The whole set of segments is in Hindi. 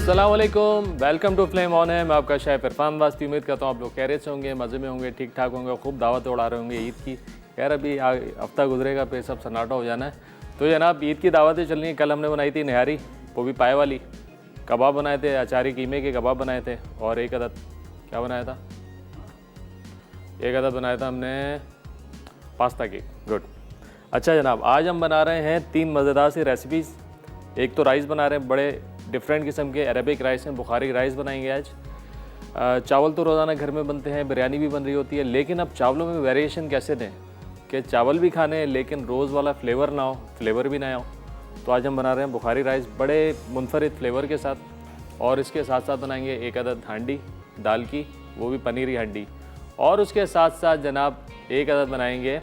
अस्सलाम वालेकुम, वेलकम टू फ्लेम ऑन है। मैं आपका शेफ इरफान वास्ती। उम्मीद करता हूँ आप लोग खैरियत से होंगे, मज़े में होंगे, ठीक ठाक होंगे, खूब दावत उड़ा रहे होंगे ईद की। खैर अभी हफ्ता गुजरेगा फिर सब सन्नाटा हो जाना है। तो जनाब ईद की दावतें चल रही हैं। कल हमने बनाई थी नहारी, वो भी पाए वाली। कबाब बनाए थे, अचारी कीमे के कबाब बनाए थे, और एक अदद क्या बनाया था, एक अदद बनाया था हमने पास्ता केक। गुड। अच्छा जनाब, आज हम बना रहे हैं 3 मज़ेदार सी रेसिपीज़। एक तो राइस बना रहे हैं, बड़े डिफरेंट किस्म के अरबिक राइस हैं, बुखारी राइस बनाएंगे आज। चावल तो रोज़ाना घर में बनते हैं, बिरयानी भी बन रही होती है, लेकिन अब चावलों में वेरिएशन कैसे दें कि चावल भी खाने हैं लेकिन रोज़ वाला फ्लेवर ना हो, फ्लेवर भी ना हो। तो आज हम बना रहे हैं बुखारी राइस बड़े मुनफरिद फ्लेवर के साथ, और इसके साथ साथ बनाएंगे एक अदद हांडी दाल की, वो भी पनीरी हांडी। और उसके साथ साथ जनाब एक अदद बनाएंगे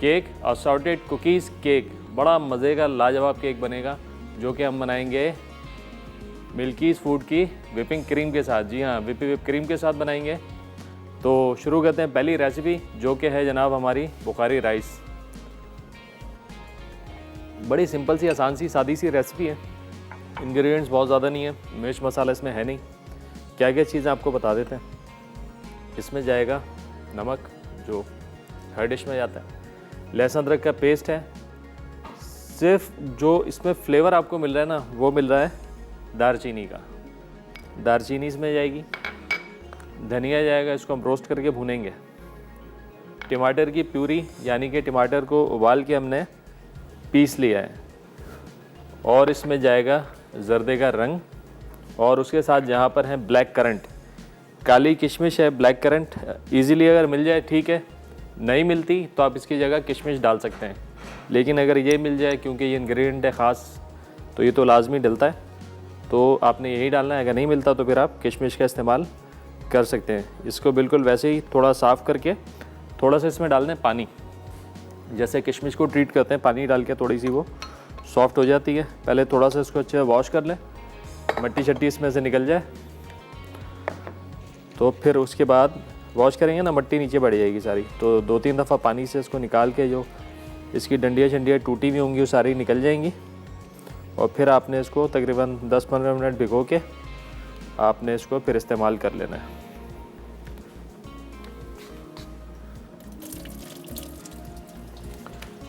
केक, असॉर्टेड कुकीज़ केक। बड़ा मज़े का लाजवाब केक बनेगा जो कि हम बनाएंगे मिल्कीज़ फूड की विपिंग क्रीम के साथ। जी हाँ, विप क्रीम के साथ बनाएंगे। तो शुरू करते हैं पहली रेसिपी, जो कि है जनाब हमारी बुखारी राइस। बड़ी सिंपल सी, आसान सी, सादी सी रेसिपी है। इंग्रेडिएंट्स बहुत ज़्यादा नहीं है, मिर्च मसाला इसमें है नहीं। क्या क्या चीज़ें आपको बता देते हैं। इसमें जाएगा नमक, जो हर डिश में जाता है। लहसुन अदरक का पेस्ट है। सिर्फ जो इसमें फ्लेवर आपको मिल रहा है ना, वो मिल रहा है दारचीनी का। दारचीनी इसमें जाएगी। धनिया जाएगा, इसको हम रोस्ट करके भूनेंगे। टमाटर की प्यूरी, यानी कि टमाटर को उबाल के हमने पीस लिया है। और इसमें जाएगा जर्दे का रंग, और उसके साथ जहाँ पर है ब्लैक करंट, काली किशमिश है। ब्लैक करंट ईज़िली अगर मिल जाए ठीक है, नहीं मिलती तो आप इसकी जगह किशमिश डाल सकते हैं। लेकिन अगर ये मिल जाए, क्योंकि ये इंग्रेडिएंट है ख़ास, तो ये तो लाजमी डलता है, तो आपने यही डालना है। अगर नहीं मिलता तो फिर आप किशमिश का इस्तेमाल कर सकते हैं। इसको बिल्कुल वैसे ही थोड़ा साफ़ करके थोड़ा सा इसमें डाल दें पानी, जैसे किशमिश को ट्रीट करते हैं, पानी डाल के थोड़ी सी वो सॉफ्ट हो जाती है। पहले थोड़ा सा इसको अच्छे वॉश कर लें, मट्टी शट्टी इसमें से निकल जाए। तो फिर उसके बाद वॉश करेंगे ना, मट्टी नीचे बढ़ जाएगी सारी। तो 2-3 दफ़ा पानी से इसको निकाल के जो इसकी डंडियाँ शंडियाँ टूटी हुई होंगी वो सारी निकल जाएंगी। और फिर आपने इसको तकरीबन 10-15 मिनट भिगो के आपने इसको फिर इस्तेमाल कर लेना है।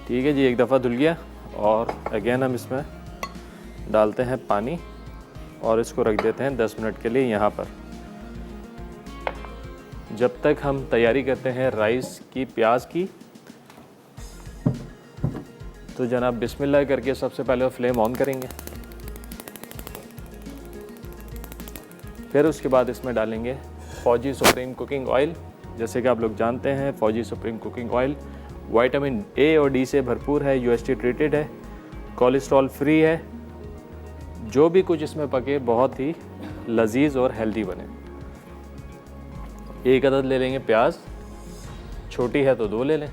ठीक है जी, एक दफ़ा धुल गया। और अगेन हम इसमें डालते हैं पानी और इसको रख देते हैं 10 मिनट के लिए यहाँ पर, जब तक हम तैयारी करते हैं राइस की, प्याज की। तो जनाब बिस्मिल्लाह करके सबसे पहले फ्लेम ऑन करेंगे। फिर उसके बाद इसमें डालेंगे फौजी सुप्रीम कुकिंग ऑयल। जैसे कि आप लोग जानते हैं, फौजी supreme cooking oil vitamin A और डी से भरपूर है, यूएसटी ट्रीटेड है, कोलेस्ट्रॉल फ्री है। जो भी कुछ इसमें पके बहुत ही लजीज और हेल्दी बने। एक अदद ले लेंगे प्याज, छोटी है तो 2 ले लें,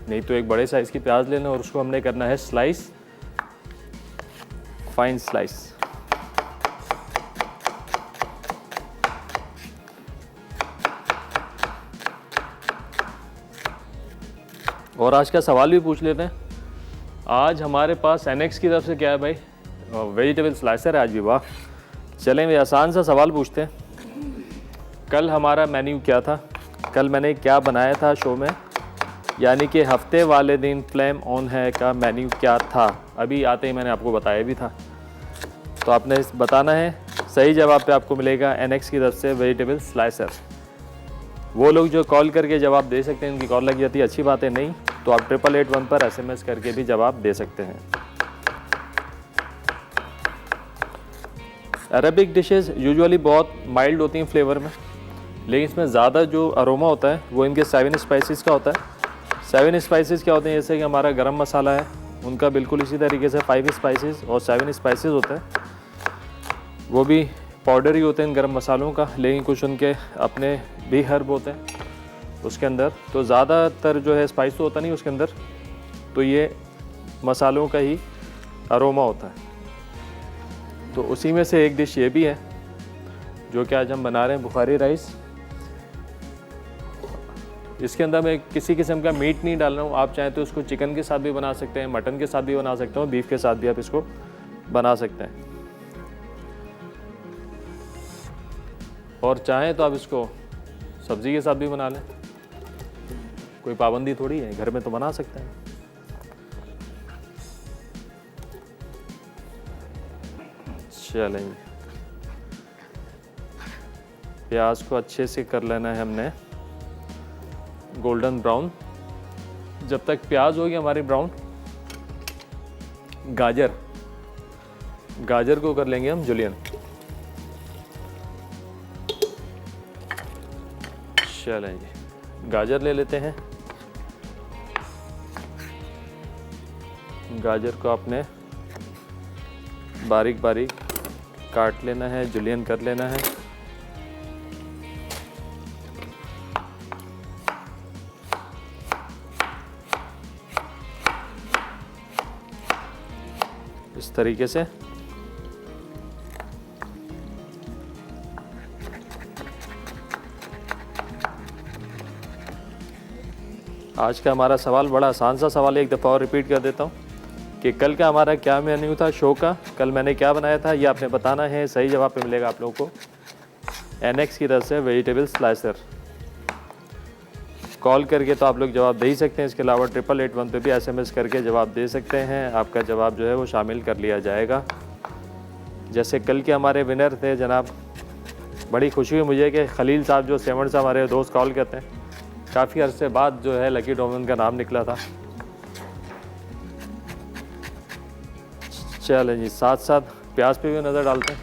नहीं तो एक बड़े साइज़ की प्याज लेना, और उसको हमने करना है स्लाइस, फाइन स्लाइस। और आज का सवाल भी पूछ लेते हैं। आज हमारे पास एनएक्स की तरफ से क्या है भाई, वेजिटेबल स्लाइसर है आज भी। वाह, चलें भाई आसान सा सवाल पूछते हैं। कल हमारा मेन्यू क्या था, कल मैंने क्या बनाया था शो में, यानी कि हफ्ते वाले दिन फ्लेम ऑन है का मेन्यू क्या था। अभी आते ही मैंने आपको बताया भी था, तो आपने बताना है। सही जवाब पे आपको मिलेगा एनएक्स की तरफ से वेजिटेबल स्लाइसर। वो लोग जो कॉल करके जवाब दे सकते हैं, उनकी कॉल लग जाती है, अच्छी बात है। नहीं तो आप 8881 पर SMS करके भी जवाब दे सकते हैं। अरबिक डिशेस यूजुअली बहुत माइल्ड होती हैं फ्लेवर में, लेकिन इसमें ज़्यादा जो अरोमा होता है वो इनके 7 स्पाइसेस का होता है। 7 स्पाइसेस क्या होते हैं, जैसे कि हमारा गरम मसाला है, उनका बिल्कुल इसी तरीके से 5 स्पाइसेस और 7 स्पाइसेस होता है। वो भी पाउडर ही होते हैं इन गरम मसालों का, लेकिन कुछ उनके अपने भी हर्ब होते हैं उसके अंदर। तो ज़्यादातर जो है स्पाइस तो होता नहीं उसके अंदर, तो ये मसालों का ही अरोमा होता है। तो उसी में से एक डिश ये भी है जो कि आज हम बना रहे हैं, बुखारी राइस। इसके अंदर मैं किसी किस्म का मीट नहीं डाल रहा हूँ। आप चाहें तो इसको चिकन के साथ भी बना सकते हैं, मटन के साथ भी बना सकते हो, बीफ के साथ भी आप इसको बना सकते हैं। और चाहें तो आप इसको सब्ज़ी के साथ भी बना लें, कोई पाबंदी थोड़ी है, घर में तो बना सकते हैं। चलें, प्याज को अच्छे से कर लेना है हमने गोल्डन ब्राउन। जब तक प्याज होगी हमारी ब्राउन, गाजर को कर लेंगे हम जुलियन। चलें जी, गाजर ले लेते हैं। गाजर को आपने बारीक बारीक काट लेना है, जुलियन कर लेना है। इस तरीके से। आज का हमारा सवाल बड़ा आसान सा सवाल है, एक दफ़ा और रिपीट कर देता हूँ कि कल का हमारा क्या मेन्यू था शो का, कल मैंने क्या बनाया था, ये आपने बताना है। सही जवाब पे मिलेगा आप लोगों को NX की तरफ से वेजिटेबल स्लाइसर। कॉल करके तो आप लोग जवाब दे ही सकते हैं, इसके अलावा 8881 पे भी SMS करके जवाब दे सकते हैं। आपका जवाब जो है वो शामिल कर लिया जाएगा। जैसे कल के हमारे विनर थे जनाब, बड़ी खुशी हुई मुझे कि खलील साहब जो सेवन से हमारे दोस्त कॉल करते हैं, काफ़ी अरसे बाद जो है लकी डॉमन का नाम निकला था। चलें जी, साथ साथ प्याज पे भी नज़र डालते हैं।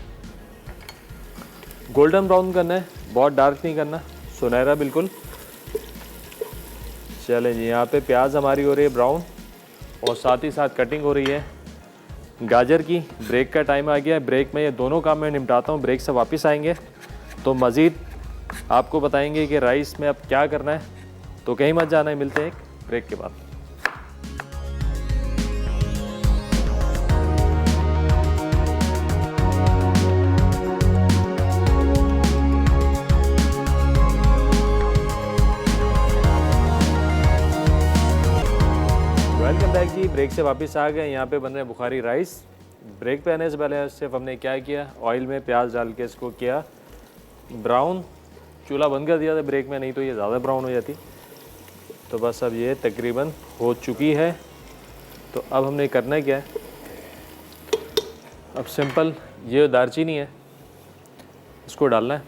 गोल्डन ब्राउन करना है, बहुत डार्क नहीं करना, सुनहरा बिल्कुल। चलें जी, यहाँ पे प्याज हमारी हो रही है ब्राउन और साथ ही साथ कटिंग हो रही है गाजर की। ब्रेक का टाइम आ गया है, ब्रेक में ये दोनों काम मैं निपटाता हूँ। ब्रेक से वापस आएंगे तो मज़ीद आपको बताएंगे कि राइस में अब क्या करना है, तो कहीं मत जाना है। मिलते हैं एक ब्रेक के बाद। वेलकम बैक जी, ब्रेक से वापस आ गए। यहाँ पे बन रहे हैं बुखारी राइस। ब्रेक पे आने से पहले सिर्फ हमने क्या किया, ऑयल में प्याज डाल के इसको किया ब्राउन। चूल्हा बंद कर दिया था ब्रेक में, नहीं तो ये ज़्यादा ब्राउन हो जाती। तो बस अब ये तकरीबन हो चुकी है। तो अब हमने करना क्या है, अब सिंपल ये दालचीनी है, इसको डालना है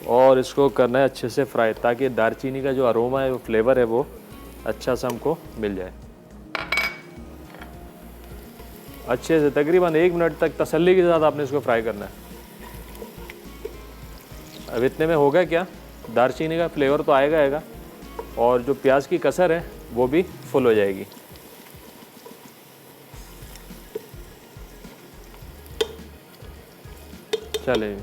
और इसको करना है अच्छे से फ्राई, ताकि दालचीनी का जो अरोमा है, वो फ्लेवर है, वो अच्छा सा हमको मिल जाए। अच्छे से तकरीबन 1 मिनट तक तसल्ली के साथ आपने इसको फ्राई करना है। अब इतने में होगा क्या, दालचीनी का फ्लेवर तो आएगा और जो प्याज की कसर है वो भी फुल हो जाएगी। चले,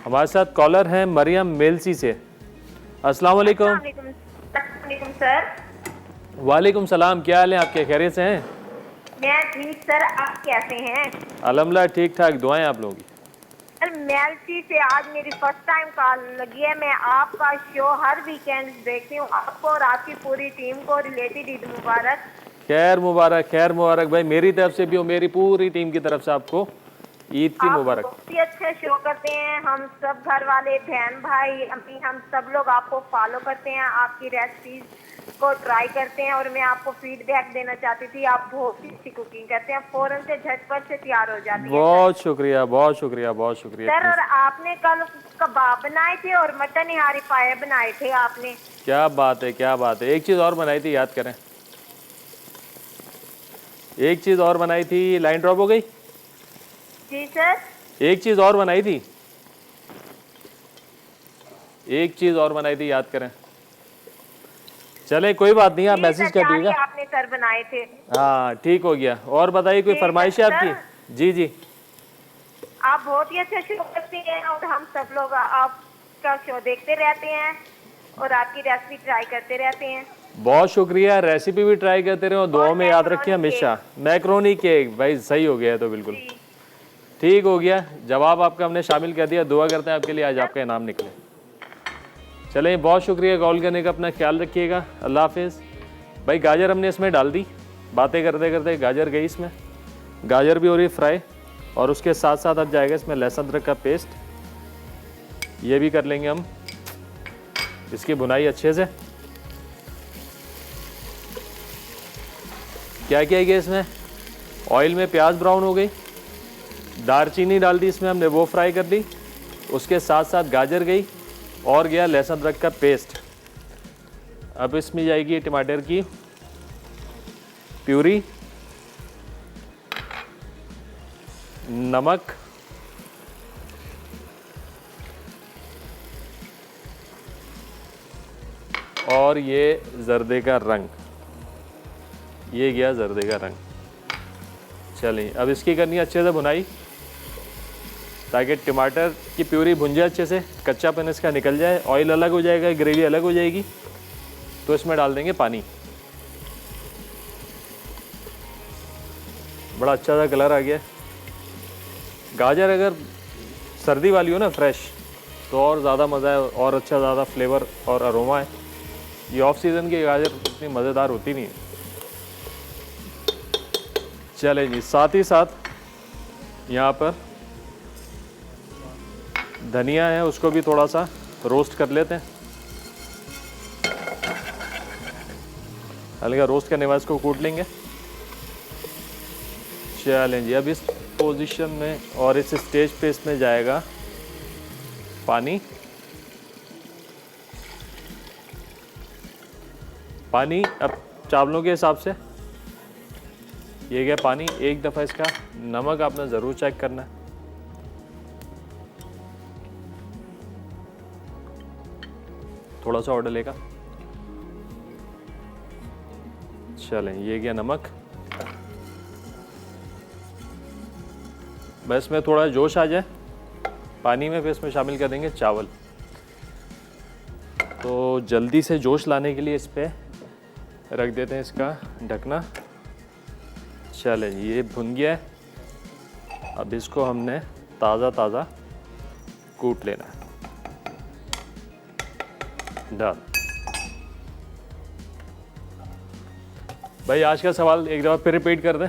हमारे साथ कॉलर हैं मरियम मेलसी से। अस्सलाम वालेकुम। सर। वालेकुम सलाम, क्या हाल है आपके, खैरियत से हैं? मैं ठीक सर, आप कैसे हैं? अल्हम्दुलिल्लाह ठीक ठाक, दुआएं आप लोगों की। सर मेलसी से आज मेरी फर्स्ट टाइम कॉल लगी है। मैं आपका शो हर वीकेंड देखती हूँ। आपको और आपकी पूरी टीम को रिलेटेड ईद मुबारक। खैर मुबारक, खैर मुबारक भाई, मेरी तरफ से भी और मेरी पूरी टीम की तरफ से आपको ईद की मुबारक। बहुत ही अच्छे शो करते हैं, हम सब घर वाले, बहन भाई, अम्मी, हम सब लोग आपको फॉलो करते हैं, आपकी रेसिपीज को ट्राई करते हैं। और मैं आपको फीडबैक देना चाहती थी, आप बहुत ही अच्छी कुकिंग करते हैं, फौरन से झटपट से तैयार हो जाती है। बहुत शुक्रिया, बहुत शुक्रिया, बहुत शुक्रिया सर। और आपने कल कबाब बनाए थे और मटन निहारी पाए बनाए थे आपने। क्या बात है, क्या बात है। एक चीज़ और बनाई थी, याद करें, एक चीज़ और बनाई थी। लाइन ड्रॉप हो गई? जी सर। एक चीज़ और बनाई थी, एक चीज़ और बनाई थी, याद करें। चले कोई बात नहीं, आप मैसेज कर दीजिएगा। आपने सर बनाए थे। हाँ ठीक हो गया। और बताइए, कोई फरमाइश है आपकी? जी जी। आप बहुत ही अच्छा शो करते हैं और हम सब लोग आपका शो देखते रहते हैं और आपकी रेसिपी ट्राई करते रहते हैं। बहुत शुक्रिया, रेसिपी भी ट्राई करते रहे और दुआ में याद रखिए हमेशा। मैक्रोनी केक भाई, सही हो गया है तो बिल्कुल ठीक हो गया। जवाब आपका हमने शामिल कर दिया। दुआ करते हैं आपके लिए आज आपका इनाम निकले। चलें, बहुत शुक्रिया कॉल करने का, अपना ख्याल रखिएगा, अल्लाह हाफिज़। भाई गाजर हमने इसमें डाल दी, बातें करते करते गाजर गई इसमें, गाजर भी हो रही फ्राई। और उसके साथ साथ अब जाएगा इसमें लहसुन अदरक का पेस्ट। ये भी कर लेंगे हम इसकी भुनाई अच्छे से। क्या क्या किया इसमें, ऑयल में प्याज ब्राउन हो गई, दालचीनी डाल दी इसमें हमने, वो फ्राई कर दी। उसके साथ साथ गाजर गई और गया लहसुन अदरक का पेस्ट। अब इसमें जाएगी टमाटर की प्यूरी, नमक, और ये जर्दे का रंग, ये गया जर्दे का रंग। चलिए अब इसकी करनी है अच्छे से भुनाई, ताकि टमाटर की प्यूरी भुन जाए अच्छे से, कच्चापन इसका निकल जाए, ऑयल अलग हो जाएगा, ग्रेवी अलग हो जाएगी। तो इसमें डाल देंगे पानी। बड़ा अच्छा सा कलर आ गया। गाजर अगर सर्दी वाली हो ना फ्रेश, तो और ज़्यादा मज़ा है और अच्छा ज़्यादा फ्लेवर और अरोमा है। ये ऑफ सीज़न की गाजर इतनी मज़ेदार होती नहीं है। चले जी, साथ ही साथ यहाँ पर धनिया है, उसको भी थोड़ा सा रोस्ट कर लेते हैं। हल्का रोस्ट करने के बाद इसको कूट लेंगे। चलें जी, अब इस पोजीशन में और इस स्टेज पे इसमें जाएगा पानी। पानी अब चावलों के हिसाब से, ये गया पानी। एक दफ़ा इसका नमक आपने ज़रूर चेक करना है। थोड़ा सा और डलेगा। चलें, ये गया नमक। बस में थोड़ा जोश आ जाए पानी में, फिर इसमें शामिल कर देंगे चावल। तो जल्दी से जोश लाने के लिए इस पर रख देते हैं इसका ढकना। चलें, ये भुन गया है। अब इसको हमने ताज़ा ताज़ा कूट लेना है। डन। भाई आज का सवाल एक दफ़ा फिर रिपीट कर दें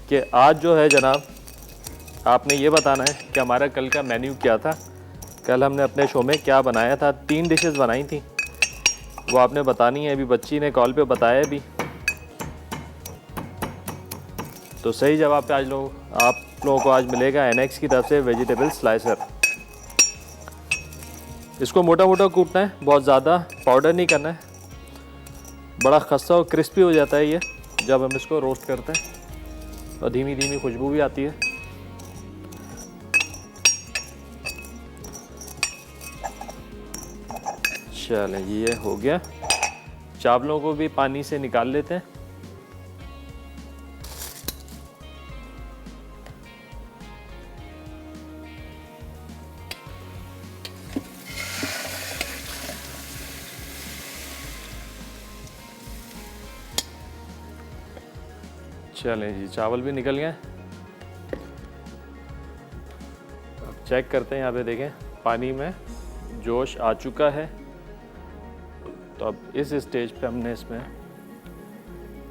कि आज जो है जनाब, आपने ये बताना है कि हमारा कल का मेन्यू क्या था। कल हमने अपने शो में क्या बनाया था। 3 डिशेस बनाई थी, वो आपने बतानी है। अभी बच्ची ने कॉल पे बताया भी। तो सही जवाब पे आज आप लोगों को आज मिलेगा एनएक्स की तरफ से वेजिटेबल स्लाइसर। इसको मोटा मोटा कूटना है, बहुत ज़्यादा पाउडर नहीं करना है। बड़ा खस्ता और क्रिस्पी हो जाता है ये जब हम इसको रोस्ट करते हैं, और धीमी धीमी खुशबू भी आती है। चलें, ये हो गया। चावलों को भी पानी से निकाल लेते हैं। चलें जी, चावल भी निकल गए। अब चेक करते हैं, यहाँ पे देखें पानी में जोश आ चुका है। तो अब इस स्टेज पे हमने इसमें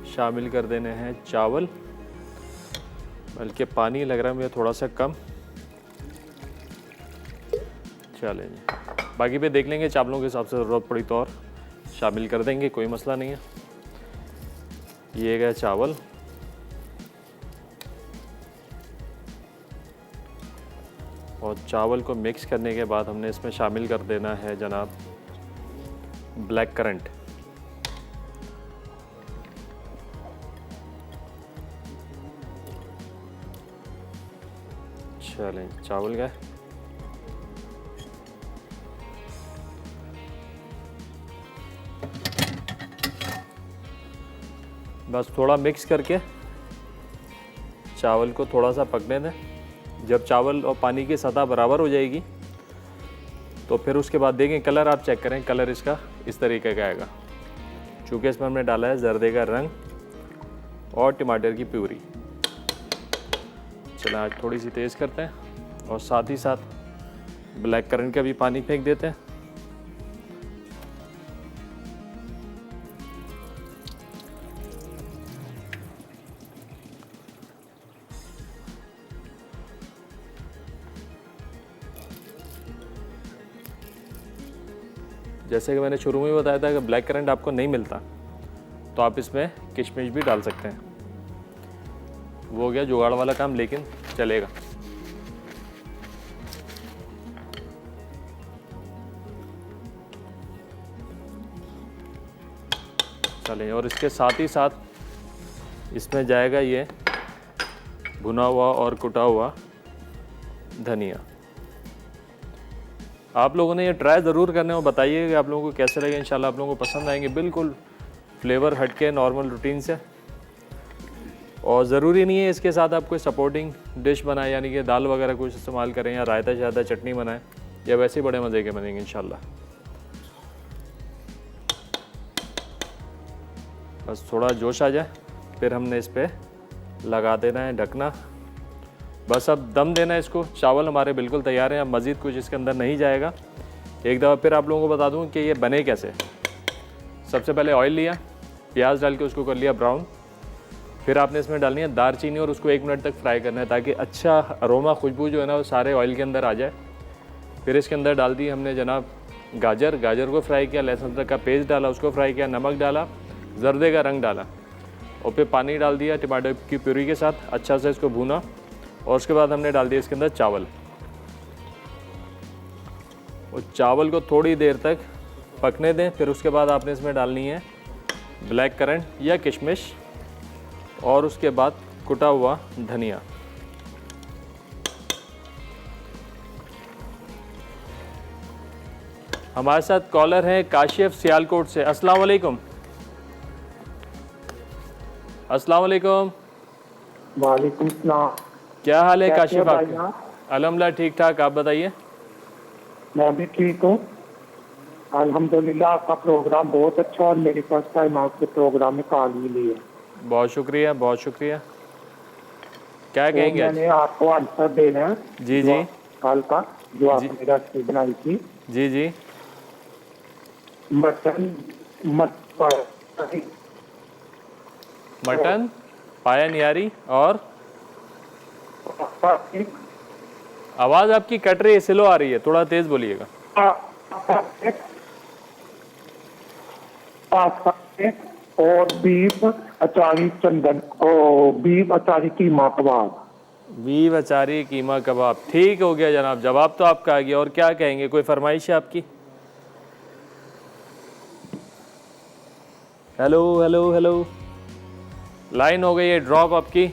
शामिल कर देने हैं चावल, बल्कि पानी लग रहा है मुझे थोड़ा सा कम। चलें जी, बाकी पे देख लेंगे, चावलों के हिसाब से ज़रूरत पड़ी तो और शामिल कर देंगे, कोई मसला नहीं है। ये गया चावल। और चावल को मिक्स करने के बाद हमने इसमें शामिल कर देना है जनाब ब्लैक करंट। चलें, चावल गए। बस थोड़ा मिक्स करके चावल को थोड़ा सा पकने दें। जब चावल और पानी की सतह बराबर हो जाएगी तो फिर उसके बाद देखें, कलर आप चेक करें, कलर इसका इस तरीके का आएगा, चूँकि इसमें हमने डाला है जर्दे का रंग और टमाटर की प्यूरी। चलो आज थोड़ी सी तेज़ करते हैं और साथ ही साथ ब्लैक करंट का भी पानी फेंक देते हैं। जैसे कि मैंने शुरू में बताया था कि ब्लैक करंट आपको नहीं मिलता तो आप इसमें किशमिश भी डाल सकते हैं। वो हो गया जुगाड़ वाला काम, लेकिन चलेगा। चलें, और इसके साथ ही साथ इसमें जाएगा ये भुना हुआ और कुटा हुआ धनिया। आप लोगों ने ये ट्राई ज़रूर करना है और बताइए कि आप लोगों को कैसे लगे। इंशाल्लाह आप लोगों को पसंद आएंगे। बिल्कुल फ्लेवर हटके नॉर्मल रूटीन से, और ज़रूरी नहीं है इसके साथ आप कोई सपोर्टिंग डिश बनाएं, यानी कि दाल वगैरह कुछ इस्तेमाल करें या रायता शायदा चटनी बनाएं, या वैसे ही बड़े मज़े के बनेंगे इंशाल्लाह। बस थोड़ा जोश आ जाए फिर हमने इस पर लगा देना है ढकना। बस अब दम देना है इसको। चावल हमारे बिल्कुल तैयार हैं, अब मज़ीद कुछ इसके अंदर नहीं जाएगा। एक दफ़ा फिर आप लोगों को बता दूं कि ये बने कैसे। सबसे पहले ऑयल लिया, प्याज डाल के उसको कर लिया ब्राउन। फिर आपने इसमें डालनी है दालचीनी और उसको 1 मिनट तक फ्राई करना है ताकि अच्छा अरोमा खुशबू जो है ना वो सारे ऑयल के अंदर आ जाए। फिर इसके अंदर डाल दी हमने जनाब गाजर को फ्राई किया, लहसुन अदरक का पेस्ट डाला, उसको फ्राई किया, नमक डाला, जर्दे का रंग डाला, और फिर पानी डाल दिया टमाटर की प्यूरी के साथ, अच्छा से इसको भूना। और उसके बाद हमने डाल दिया इसके अंदर चावल, और चावल को थोड़ी देर तक पकने दें। फिर उसके बाद आपने इसमें डालनी है ब्लैक करंट या किशमिश, और उसके बाद कुटा हुआ धनिया। हमारे साथ कॉलर हैं काशिफ सियालकोट से। अस्सलाम वालेकुम। अस्सलाम वालेकुम। वालेकुम सलाम। क्या हाल है काशिफ भाई आपका? आप? अल्हम्दुलिल्लाह ठीक ठाक, आप बताइए। मैं भी ठीक हूँ अल्हम्दुलिल्लाह। आपका प्रोग्राम बहुत अच्छा, और मेरी फर्स्ट टाइम आपके प्रोग्राम में कॉल मिली है। बहुत शुक्रिया, बहुत शुक्रिया। क्या तो कहेंगे आज? मैंने आपको आंसर देना है जी जी कल का जो आपने रेसिपी बनाई थी। जी जी। मटन पाया नियारी। और आवाज़ आपकी कट रही है, स्लो आ रही है, थोड़ा तेज़ बोलिएगा। और बीफ अचारी चंदन और बीफ अचारी कीमा कबाब। बीफ अचारी कीमा कबाब, ठीक हो गया जनाब, जवाब तो आपका आ गया। और क्या कहेंगे, कोई फरमाइश है आपकी? हेलो हेलो हेलो, लाइन हो गई है ड्रॉप आपकी।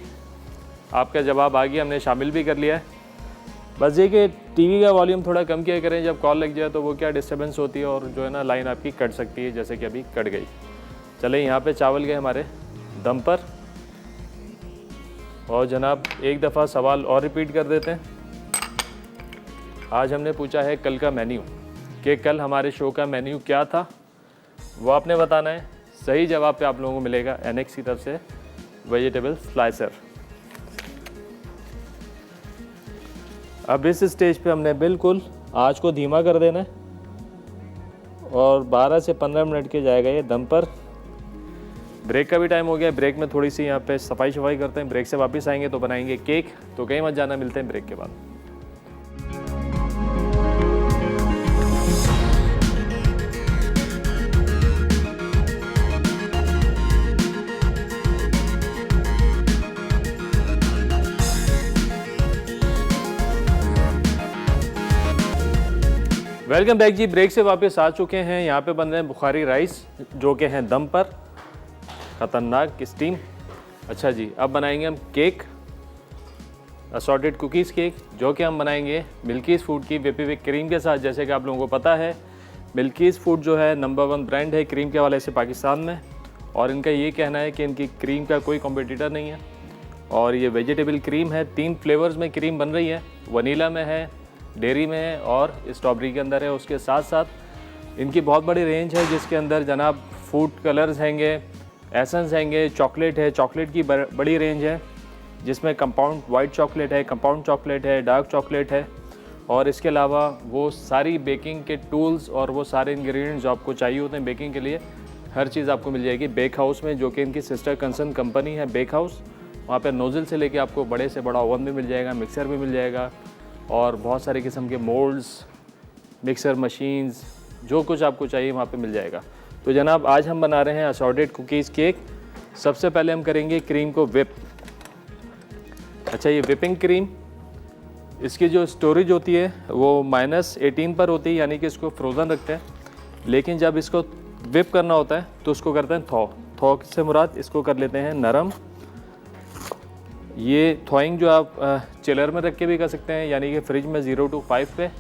आपका जवाब आ गया, हमने शामिल भी कर लिया है। बस ये कि टीवी का वॉल्यूम थोड़ा कम किया करें, जब कॉल लग जाए तो वो क्या डिस्टर्बेंस होती है, और जो है ना लाइन आपकी कट सकती है, जैसे कि अभी कट गई। चले, यहाँ पे चावल गए हमारे दम पर। और जनाब एक दफ़ा सवाल और रिपीट कर देते हैं। आज हमने पूछा है कल का मेन्यू, कि कल हमारे शो का मेन्यू क्या था, वो आपने बताना है। सही जवाब पे आप लोगों को मिलेगा एनेक्स की तरफ से वेजिटेबल स्लाइसर। अब इस स्टेज पे हमने बिल्कुल आँच को धीमा कर देना है, और 12 से 15 मिनट के जाएगा ये दम पर। ब्रेक का भी टाइम हो गया, ब्रेक में थोड़ी सी यहाँ पे सफाई करते हैं। ब्रेक से वापस आएंगे तो बनाएंगे केक। तो कहीं मत जाना, मिलते हैं ब्रेक के बाद। वेलकम बैक जी, ब्रेक से वापस आ चुके हैं। यहाँ पे बन रहे हैं बुखारी राइस, जो कि हैं दम पर, ख़तरनाक स्टीम। अच्छा जी, अब बनाएंगे हम केक, असॉर्टेड कुकीज़ केक, जो कि हम बनाएंगे मिल्कीज़ फूड की व्हिपिंग क्रीम के साथ। जैसे कि आप लोगों को पता है, मिल्कीज़ फूड जो है नंबर 1 ब्रांड है क्रीम के हवाले से पाकिस्तान में, और इनका ये कहना है कि इनकी क्रीम का कोई कॉम्पिटिटर नहीं है। और ये वेजिटेबल क्रीम है, 3 फ्लेवर्स में क्रीम बन रही है, वनीला में है, डेयरी में है, और स्ट्रॉबेरी के अंदर है। उसके साथ साथ इनकी बहुत बड़ी रेंज है, जिसके अंदर जनाब फूड कलर्स हैंगे, एसेंस हैंगे, चॉकलेट है, चॉकलेट की बड़ी रेंज है, जिसमें कंपाउंड वाइट चॉकलेट है, कंपाउंड चॉकलेट है, डार्क चॉकलेट है, और इसके अलावा वो सारी बेकिंग के टूल्स और वो सारे इंग्रेडिएंट्स जो आपको चाहिए होते हैं बेकिंग के लिए, हर चीज़ आपको मिल जाएगी बेक हाउस में, जो कि इनकी सिस्टर कंसर्न कंपनी है बेक हाउस। वहाँ पर नोज़ल से लेके आपको बड़े से बड़ा ओवन भी मिल जाएगा, मिक्सर भी मिल जाएगा, और बहुत सारे किस्म के मोल्ड्स, मिक्सर मशीन्स, जो कुछ आपको चाहिए वहाँ पे मिल जाएगा। तो जनाब आज हम बना रहे हैं असॉर्टेड कुकीज़ केक। सबसे पहले हम करेंगे क्रीम को विप। अच्छा, ये विपिंग क्रीम, इसकी जो स्टोरेज होती है वो -18 पर होती है, यानी कि इसको फ्रोज़न रखते हैं। लेकिन जब इसको विप करना होता है तो उसको करते हैं थॉ से मुराद इसको कर लेते हैं नरम। ये थॉइंग जो आप चिलर में रख के भी कर सकते हैं, यानी कि फ्रिज में 0 to 5 पे।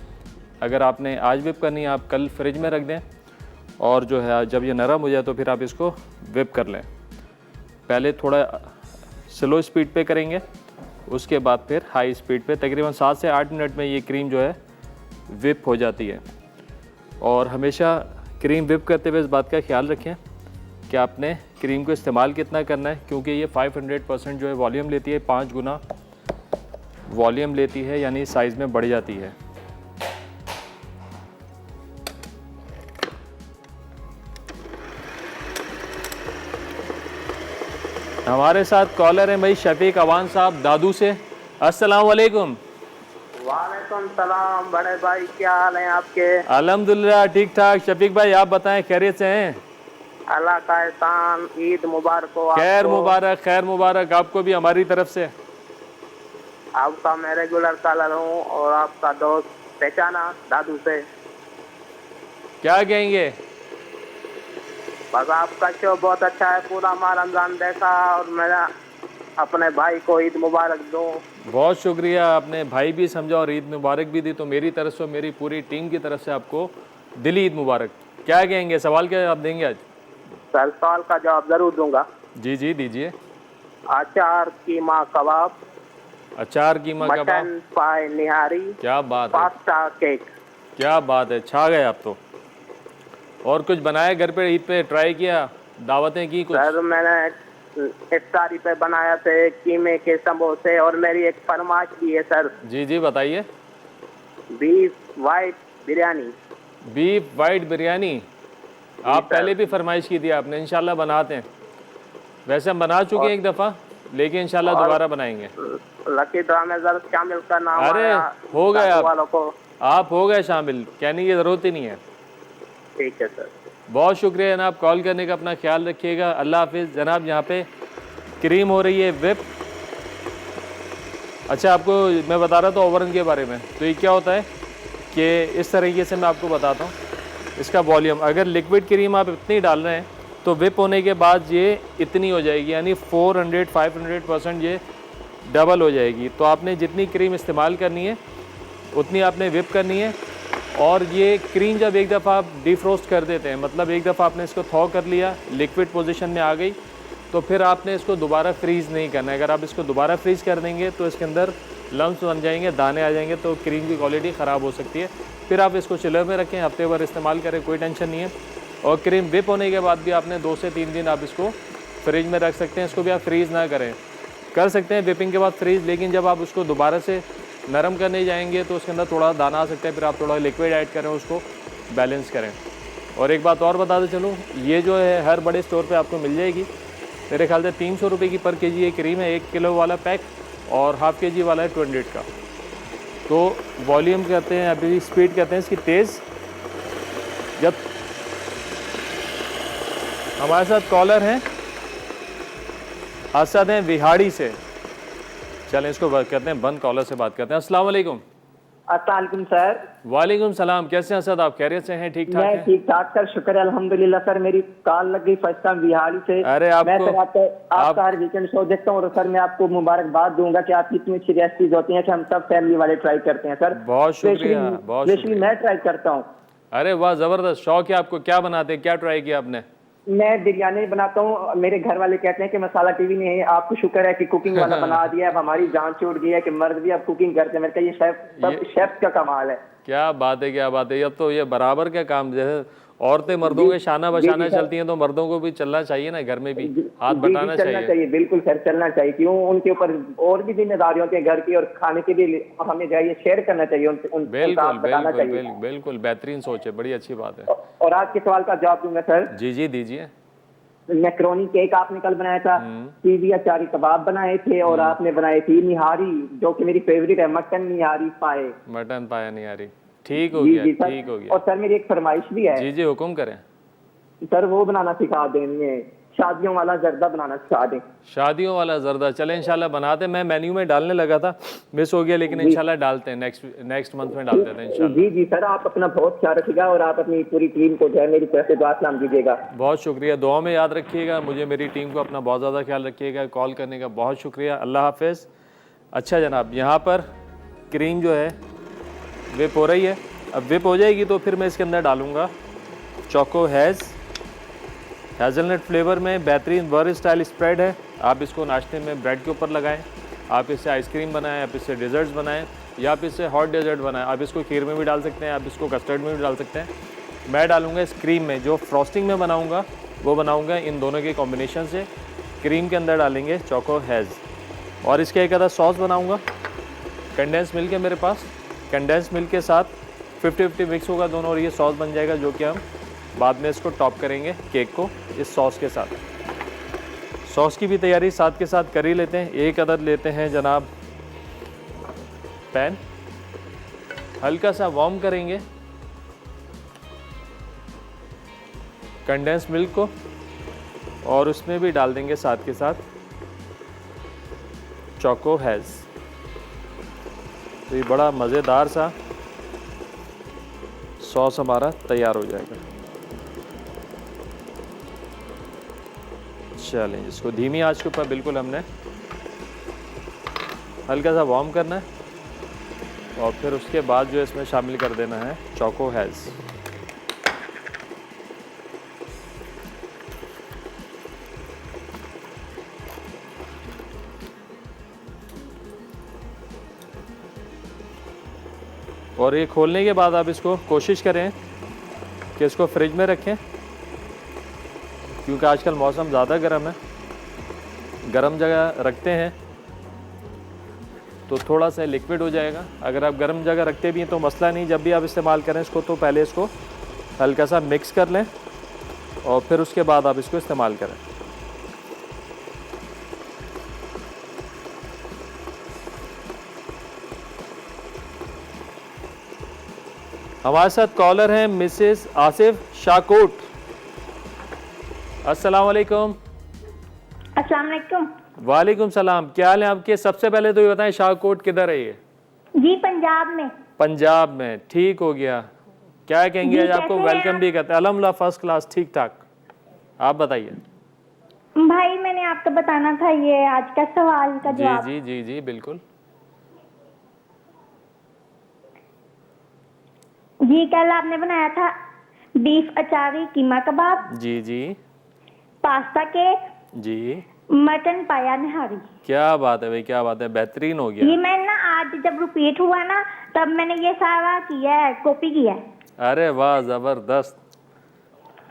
अगर आपने आज विप करनी है आप कल फ्रिज में रख दें, और जो है जब ये नरम हो जाए तो फिर आप इसको विप कर लें। पहले थोड़ा स्लो स्पीड पे करेंगे, उसके बाद फिर हाई स्पीड पे। तकरीबन 7 से 8 मिनट में ये क्रीम जो है विप हो जाती है। और हमेशा क्रीम विप करते हुए इस बात का ख्याल रखें कि आपने क्रीम को इस्तेमाल कितना करना है, क्योंकि ये 500% जो है वॉल्यूम लेती है, 5 गुना वॉल्यूम लेती है, यानी साइज़ में बढ़ जाती है। हमारे साथ कॉलर हैं भाई शफीक अवान साहब दादू से। अस्सलाम वालेकुम। वालेकुम सलाम बड़े भाई, क्या हाल है आपके? अल्हम्दुलिल्लाह ठीक ठाक। शफीक भाई आप बताएं, खैरियत से हैं? अल्लाह का एहसान, ईद मुबारक हो आपको। खैर मुबारक, खैर मुबारक आपको भी हमारी तरफ से। आपका मैं रेगुलर कॉलर हूँ और आपका दोस्त पहचाना दादू से। क्या कहेंगे? बस आपका शो बहुत अच्छा है, पूरा माह रमजान देखा और मेरा अपने भाई को ईद मुबारक दूँ। बहुत शुक्रिया, आपने भाई भी समझा और ईद मुबारक भी दी, तो मेरी तरफ से मेरी पूरी टीम की तरफ से आपको दिली ईद मुबारक। क्या कहेंगे, सवाल क्या आप देंगे आज? सर सवाल का जवाब जरूर दूंगा। जी जी दीजिए। अचार कीमा कबाब, अचार कीमा कबाब, मटन पाए निहारी, क्या बात है, पास्ता केक। क्या बात है, छा गए आप तो। और कुछ बनाया घर पे, ईद पे ट्राई किया, दावतें की कुछ? सर मैंने इफ्तारी पे बनाया थे कीमे के समोसे, और मेरी एक फरमाइश भी है सर। जी जी बताइए। Beef white biryani. Beef white biryani, आप पहले भी फरमाइश की थी आपने, इंशाल्लाह बनाते हैं। वैसे हम बना चुके हैं एक दफ़ा, लेकिन इंशाल्लाह दोबारा बनाएंगे। लकी ड्रा में जरूर शामिल करना। अरे हो गए वालों को आप हो गए शामिल, कहने की ज़रूरत ही नहीं है। ठीक है सर। बहुत शुक्रिया जनाब कॉल करने का, अपना ख्याल रखिएगा। अल्लाह हाफिज़। जनाब यहाँ पे क्रीम हो रही है विप। अच्छा, आपको मैं बता रहा था ओवन के बारे में। तो ये क्या होता है कि इस तरीके से मैं आपको बताता हूँ। इसका वॉल्यूम, अगर लिक्विड क्रीम आप इतनी डाल रहे हैं तो विप होने के बाद ये इतनी हो जाएगी, यानी 400-500% ये डबल हो जाएगी। तो आपने जितनी क्रीम इस्तेमाल करनी है उतनी आपने विप करनी है। और ये क्रीम जब एक दफ़ा आप डिफ्रोस्ट कर देते हैं, मतलब एक दफ़ा आपने इसको थॉ कर लिया, लिक्विड पोजीशन में आ गई, तो फिर आपने इसको दोबारा फ्रीज़ नहीं करना है। अगर आप इसको दोबारा फ्रीज़ कर देंगे तो इसके अंदर लम्स बन जाएंगे, दाने आ जाएंगे, तो क्रीम की क्वालिटी ख़राब हो सकती है। फिर आप इसको चिलर में रखें, हफ्ते भर इस्तेमाल करें, कोई टेंशन नहीं है। और क्रीम विप होने के बाद भी आपने 2 से 3 दिन आप इसको फ्रिज में रख सकते हैं। इसको भी आप फ्रीज़ ना करें, कर सकते हैं विपिंग के बाद फ्रीज़, लेकिन जब आप उसको दोबारा से नरम करने जाएंगे तो उसके अंदर थोड़ा दाना आ सकता है, फिर आप थोड़ा लिक्विड ऐड करें, उसको बैलेंस करें। और एक बात और बताते चलूँ, ये जो है हर बड़े स्टोर पे आपको मिल जाएगी। मेरे ख्याल से 300 रुपये की पर केजी ये क्रीम है, 1 किलो वाला पैक, और हाफ़ केजी वाला है 200 का। तो वॉल्यूम कहते हैं, अभी स्पीड कहते हैं इसकी तेज़। जब हमारे साथ कॉलर हैं असद हैं विहाड़ी से, चलें इसको कहते हैं बंद, कॉलर से बात करते हैं। अस्सलाम वालेकुम। अस्सलाम वालेकुम सर। वालेकुम सलाम, कैसे हैं असद आप, खैरियत से हैं? ठीक ठाक मैं हैं? ठीक ठाक सर, शुक्र है अल्हम्दुलिल्लाह। सर मेरी कॉल लग गई फर्स्ट टाइम बिहारी से। अरे मैं आपको सर आपका हर वीकेंड शो देखता हूँ, और सर मैं आपको मुबारकबाद दूंगा कि आपकी इतनी अच्छी रेसिपीज होती हैं कि हम सब फैमिली वाले ट्राई करते हैं सर। बहुत शुक्रिया, बहुत शुक्रिया। मैं ट्राई करता हूँ। अरे वाह, ज़बरदस्त शौक है आपको। क्या बनाते हैं, क्या ट्राई किया आपने? मैं बिरयानी बनाता हूँ। मेरे घर वाले कहते हैं कि मसाला टीवी नहीं है, आपको शुक्र है कि कुकिंग वाला बना दिया। अब हमारी जान छूट गई है कि मर्द भी अब कुकिंग करते हैं। मैंने कहा ये शेफ का कमाल है। क्या बात है, क्या बात है। अब तो ये बराबर का काम, जैसे औरतें मर्दों के शाना बशाना चलती हैं, तो मर्दों को भी चलना चाहिए ना, घर में भी हाथ बटाना चाहिए। बिल्कुल सर, चलना चाहिए। क्यों, उनके ऊपर और भी जिम्मेदारी होती है घर की, और खाने के भी हमें जाइए शेयर करना चाहिए, बिल्कुल बिल्कुल बेहतरीन सोच है, बड़ी अच्छी बात है। और आज के सवाल का जवाब दूंगा सर। जी जी दीजिए। मैक्रोनी केक आपने कल बनाया था, टीवी अचारी कबाब बनाए थे, और आपने बनाई थी निहारी, जो कि मेरी फेवरेट है, मटन निहारी पाए। मटन पाया निहारी, ठीक हो जी गया, जी सर। ठीक हो गया। और सर मेरी एक फरमाइश भी है जी जी, हुक्म करें। सर, वो बनाना सिखा देंगे, शादियों वाला जर्दा बनाना सिखा दें। शादियों वाला जर्दा, चले इंशाल्लाह बनाते हैं। मैं मेन्यू में डालने लगा था, मिस हो गया, लेकिन इंशाल्लाह डालते हैं, नेक्स्ट मंथ में डाल देते हैं इंशाल्लाह। जी जी सर, आप अपना बहुत ख्याल रखिएगा और आप अपनी पूरी टीम को जो है मेरी तरफ से दुआ सलाम दीजिएगा। बहुत शुक्रिया, दुआ में याद रखिएगा मुझे, मेरी टीम को अपना बहुत ज़्यादा ख्याल रखिएगा। कॉल करने का बहुत शुक्रिया, अल्लाह हाफिज़। अच्छा जनाब, यहाँ पर क्रीम जो है विप हो रही है। अब विप हो जाएगी तो फिर मैं इसके अंदर डालूँगा चोको हेज़लनट फ्लेवर में बेहतरीन वर स्टाइल स्प्रेड है। आप इसको नाश्ते में ब्रेड के ऊपर लगाएं, आप इससे आइसक्रीम बनाएं, आप इससे डेजर्ट्स बनाएं, या आप इससे हॉट डेजर्ट बनाएं। आप इसको खीर में भी डाल सकते हैं, आप इसको कस्टर्ड में भी डाल सकते हैं। मैं डालूंगा इस क्रीम में, जो फ्रॉस्टिंग में बनाऊंगा वो बनाऊंगा इन दोनों के कॉम्बिनेशन से। क्रीम के अंदर डालेंगे चोको हेज़, और इसके एक आधा सॉस बनाऊँगा। कंडेंस मिल्क है मेरे पास, कंडेंस मिल्क के साथ 50-50 मिक्स होगा दोनों, और ये सॉस बन जाएगा, जो कि हम बाद में इसको टॉप करेंगे केक को इस सॉस के साथ। सॉस की भी तैयारी साथ के साथ कर ही लेते हैं। एक अदद लेते हैं जनाब पैन, हल्का सा वार्म करेंगे कंडेंस मिल्क को, और उसमें भी डाल देंगे साथ के साथ चोको हेज़। तो ये बड़ा मज़ेदार सा सॉस हमारा तैयार हो जाएगा। चलें, इसको धीमी आंच के ऊपर बिल्कुल हमने हल्का सा वार्म करना है, और फिर उसके बाद जो इसमें शामिल कर देना है चोको हेज़। और ये खोलने के बाद आप इसको कोशिश करें कि इसको फ्रिज में रखें, क्योंकि आजकल मौसम ज़्यादा गर्म है। गर्म जगह रखते हैं तो थोड़ा सा लिक्विड हो जाएगा। अगर आप गर्म जगह रखते भी हैं तो मसला नहीं, जब भी आप इस्तेमाल करें इसको तो पहले इसको हल्का सा मिक्स कर लें, और फिर उसके बाद आप इसको इस्तेमाल करें। हमारे साथ कॉलर हैं मिसेस आसिफ शाकोट। अस्सलाम वालेकुम। अस्सलाम वालेकुम। वालेकुम सलाम, क्या हाल है आपके? सबसे पहले तो ये बताएं शाहकोट किधर है ये? जी पंजाब में। पंजाब में, ठीक हो गया। क्या कहेंगे आज आपको वेलकम भी करते हैं। अल्हम्दुलिल्लाह फर्स्ट क्लास, ठीक ठाक। आप बताइए भाई, मैंने आपको बताना था ये आज का सवाल का जी जवाब। जी जी जी बिल्कुल। जी, कल आपने बनाया था बीफ अचारी कीमा कबाब, जी जी पास्ता केक, जी, मटन पाया निहारी। क्या बात है भाई, क्या बात है, बेहतरीन हो गया। ये मैं ना आज जब रिपीट हुआ ना तब मैंने ये सारा किया है, कॉपी किया है। अरे वाह, ज़बरदस्त,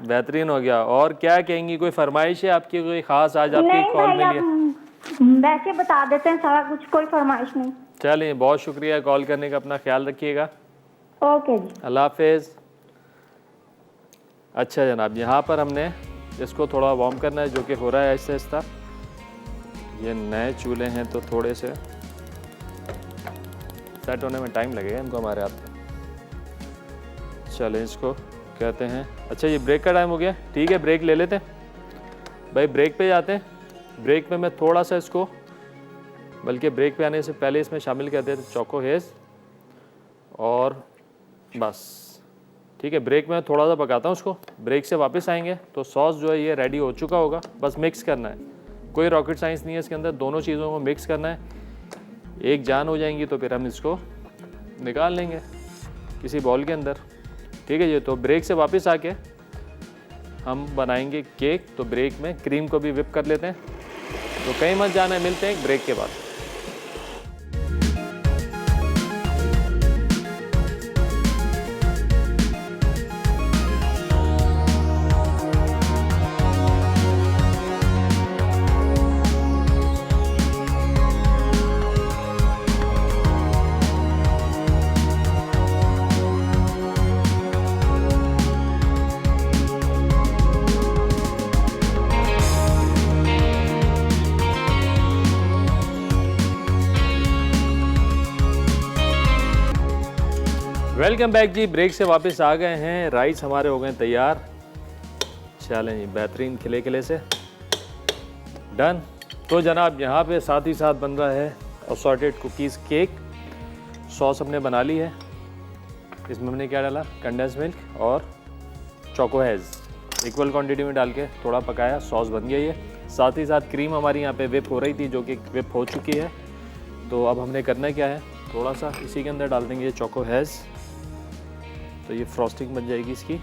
बेहतरीन हो गया। और क्या कहेंगी, कोई फरमाइश है आपकी, कोई ख़ास आज आपकी नहीं कॉल भाई, मिली है? आप वैसे बता देते हैं सारा कुछ, कोई फरमाइश नहीं। चलिए, बहुत शुक्रिया कॉल करने का, अपना ख्याल रखिएगा। ओके जी, अल्लाह हाफिज़। अच्छा जनाब, यहाँ पर हमने इसको थोड़ा वार्म करना है, जो कि हो रहा है आहिस्ता आहिस्ता। ये नए चूल्हे हैं तो थोड़े से सेट होने में टाइम लगेगा इनको हमारे हाथ में। चलें, इसको कहते हैं। अच्छा, ये ब्रेक का टाइम हो गया, ठीक है, ब्रेक ले लेते हैं भाई, ब्रेक पे जाते हैं। ब्रेक पे मैं थोड़ा सा इसको, बल्कि ब्रेक पे आने से पहले इसमें शामिल कर देते चोको हेज़, और बस ठीक है। ब्रेक में थोड़ा सा पकाता हूँ उसको, ब्रेक से वापस आएंगे तो सॉस जो है ये रेडी हो चुका होगा। बस मिक्स करना है, कोई रॉकेट साइंस नहीं है इसके अंदर, दोनों चीज़ों को मिक्स करना है। एक जान हो जाएंगी तो फिर हम इसको निकाल लेंगे किसी बॉल के अंदर, ठीक है जी। तो ब्रेक से वापस आके हम बनाएंगे केक। तो ब्रेक में क्रीम को भी विप कर लेते हैं। तो कहीं मत जाना है, मिलते हैं ब्रेक के बाद। वेलकम बैक जी, ब्रेक से वापस आ गए हैं। राइस हमारे हो गए तैयार। चलें जी, बेहतरीन खिले खिले से डन। तो जनाब यहाँ पे साथ ही साथ बन रहा है असॉर्टेड कुकीज़ केक। सॉस हमने बना ली है। इसमें हमने क्या डाला, कंडेंस मिल्क और चोको हेज़ इक्वल क्वांटिटी में डाल के थोड़ा पकाया, सॉस बन गया ये। साथ ही साथ क्रीम हमारी यहाँ पे विप हो रही थी, जो कि विप हो चुकी है। तो अब हमने करना क्या है, थोड़ा सा इसी के अंदर डाल देंगे चोको हेज़, तो ये फ्रॉस्टिंग बन जाएगी इसकी।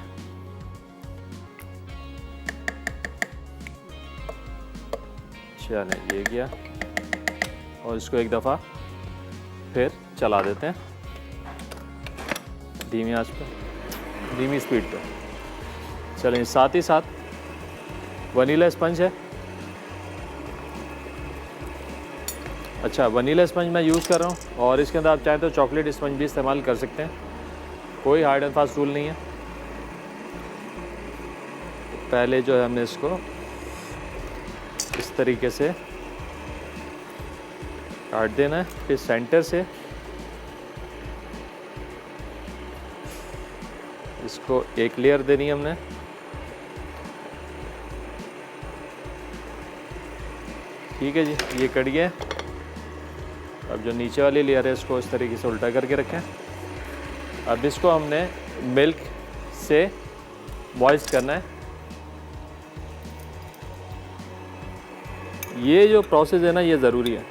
चलें, ये किया और इसको एक दफ़ा फिर चला देते हैं धीमी आंच पे, धीमी स्पीड पे। चलें, साथ ही साथ वनीला स्पंज है। अच्छा, वनीला स्पंज मैं यूज़ कर रहा हूँ, और इसके अंदर आप चाहें तो चॉकलेट स्पंज भी इस्तेमाल कर सकते हैं, कोई हार्ड एंड फास्ट रूल नहीं है। पहले जो है हमने इसको इस तरीके से काट देना है, फिर सेंटर से इसको एक लेयर देनी है हमने। ठीक है जी, ये कट गया। अब जो नीचे वाली लेयर है इसको इस तरीके से उल्टा करके रखें। अब इसको हमने मिल्क से मॉइस्ट करना है। ये जो प्रोसेस है ना, ये ज़रूरी है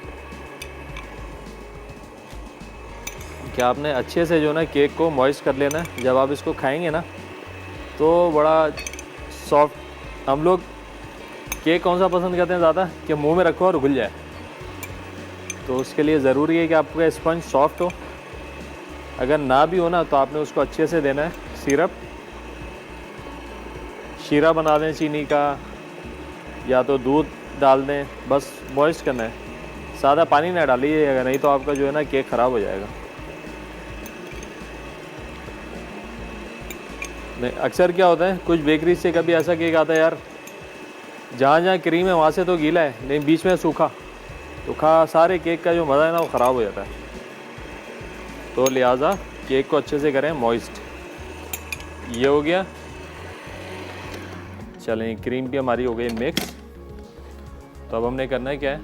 कि आपने अच्छे से जो ना केक को मॉइस्ट कर लेना है। जब आप इसको खाएंगे ना तो बड़ा सॉफ्ट। हम लोग केक कौन सा पसंद करते हैं ज़्यादा, कि मुंह में रखो और घुल जाए। तो उसके लिए ज़रूरी है कि आपका स्पंज सॉफ्ट हो। अगर ना भी हो ना तो आपने उसको अच्छे से देना है सिरप। शीरा बना दें चीनी का, या तो दूध डाल दें, बस मॉइस्ट करना है। सादा पानी ना डालिएगा, नहीं तो आपका जो है ना केक ख़राब हो जाएगा। नहीं, अक्सर क्या होता है, कुछ बेकरी से कभी ऐसा केक आता है यार, जहाँ जहाँ क्रीम है वहाँ से तो गीला है, लेकिन बीच में सूखा, तो सारे केक का जो मज़ा है ना वो ख़राब हो जाता है। तो लिहाजा केक को अच्छे से करें मॉइस्ट। ये हो गया। चलें, क्रीम भी हमारी हो गई मिक्स। तो अब हमने करना है क्या है,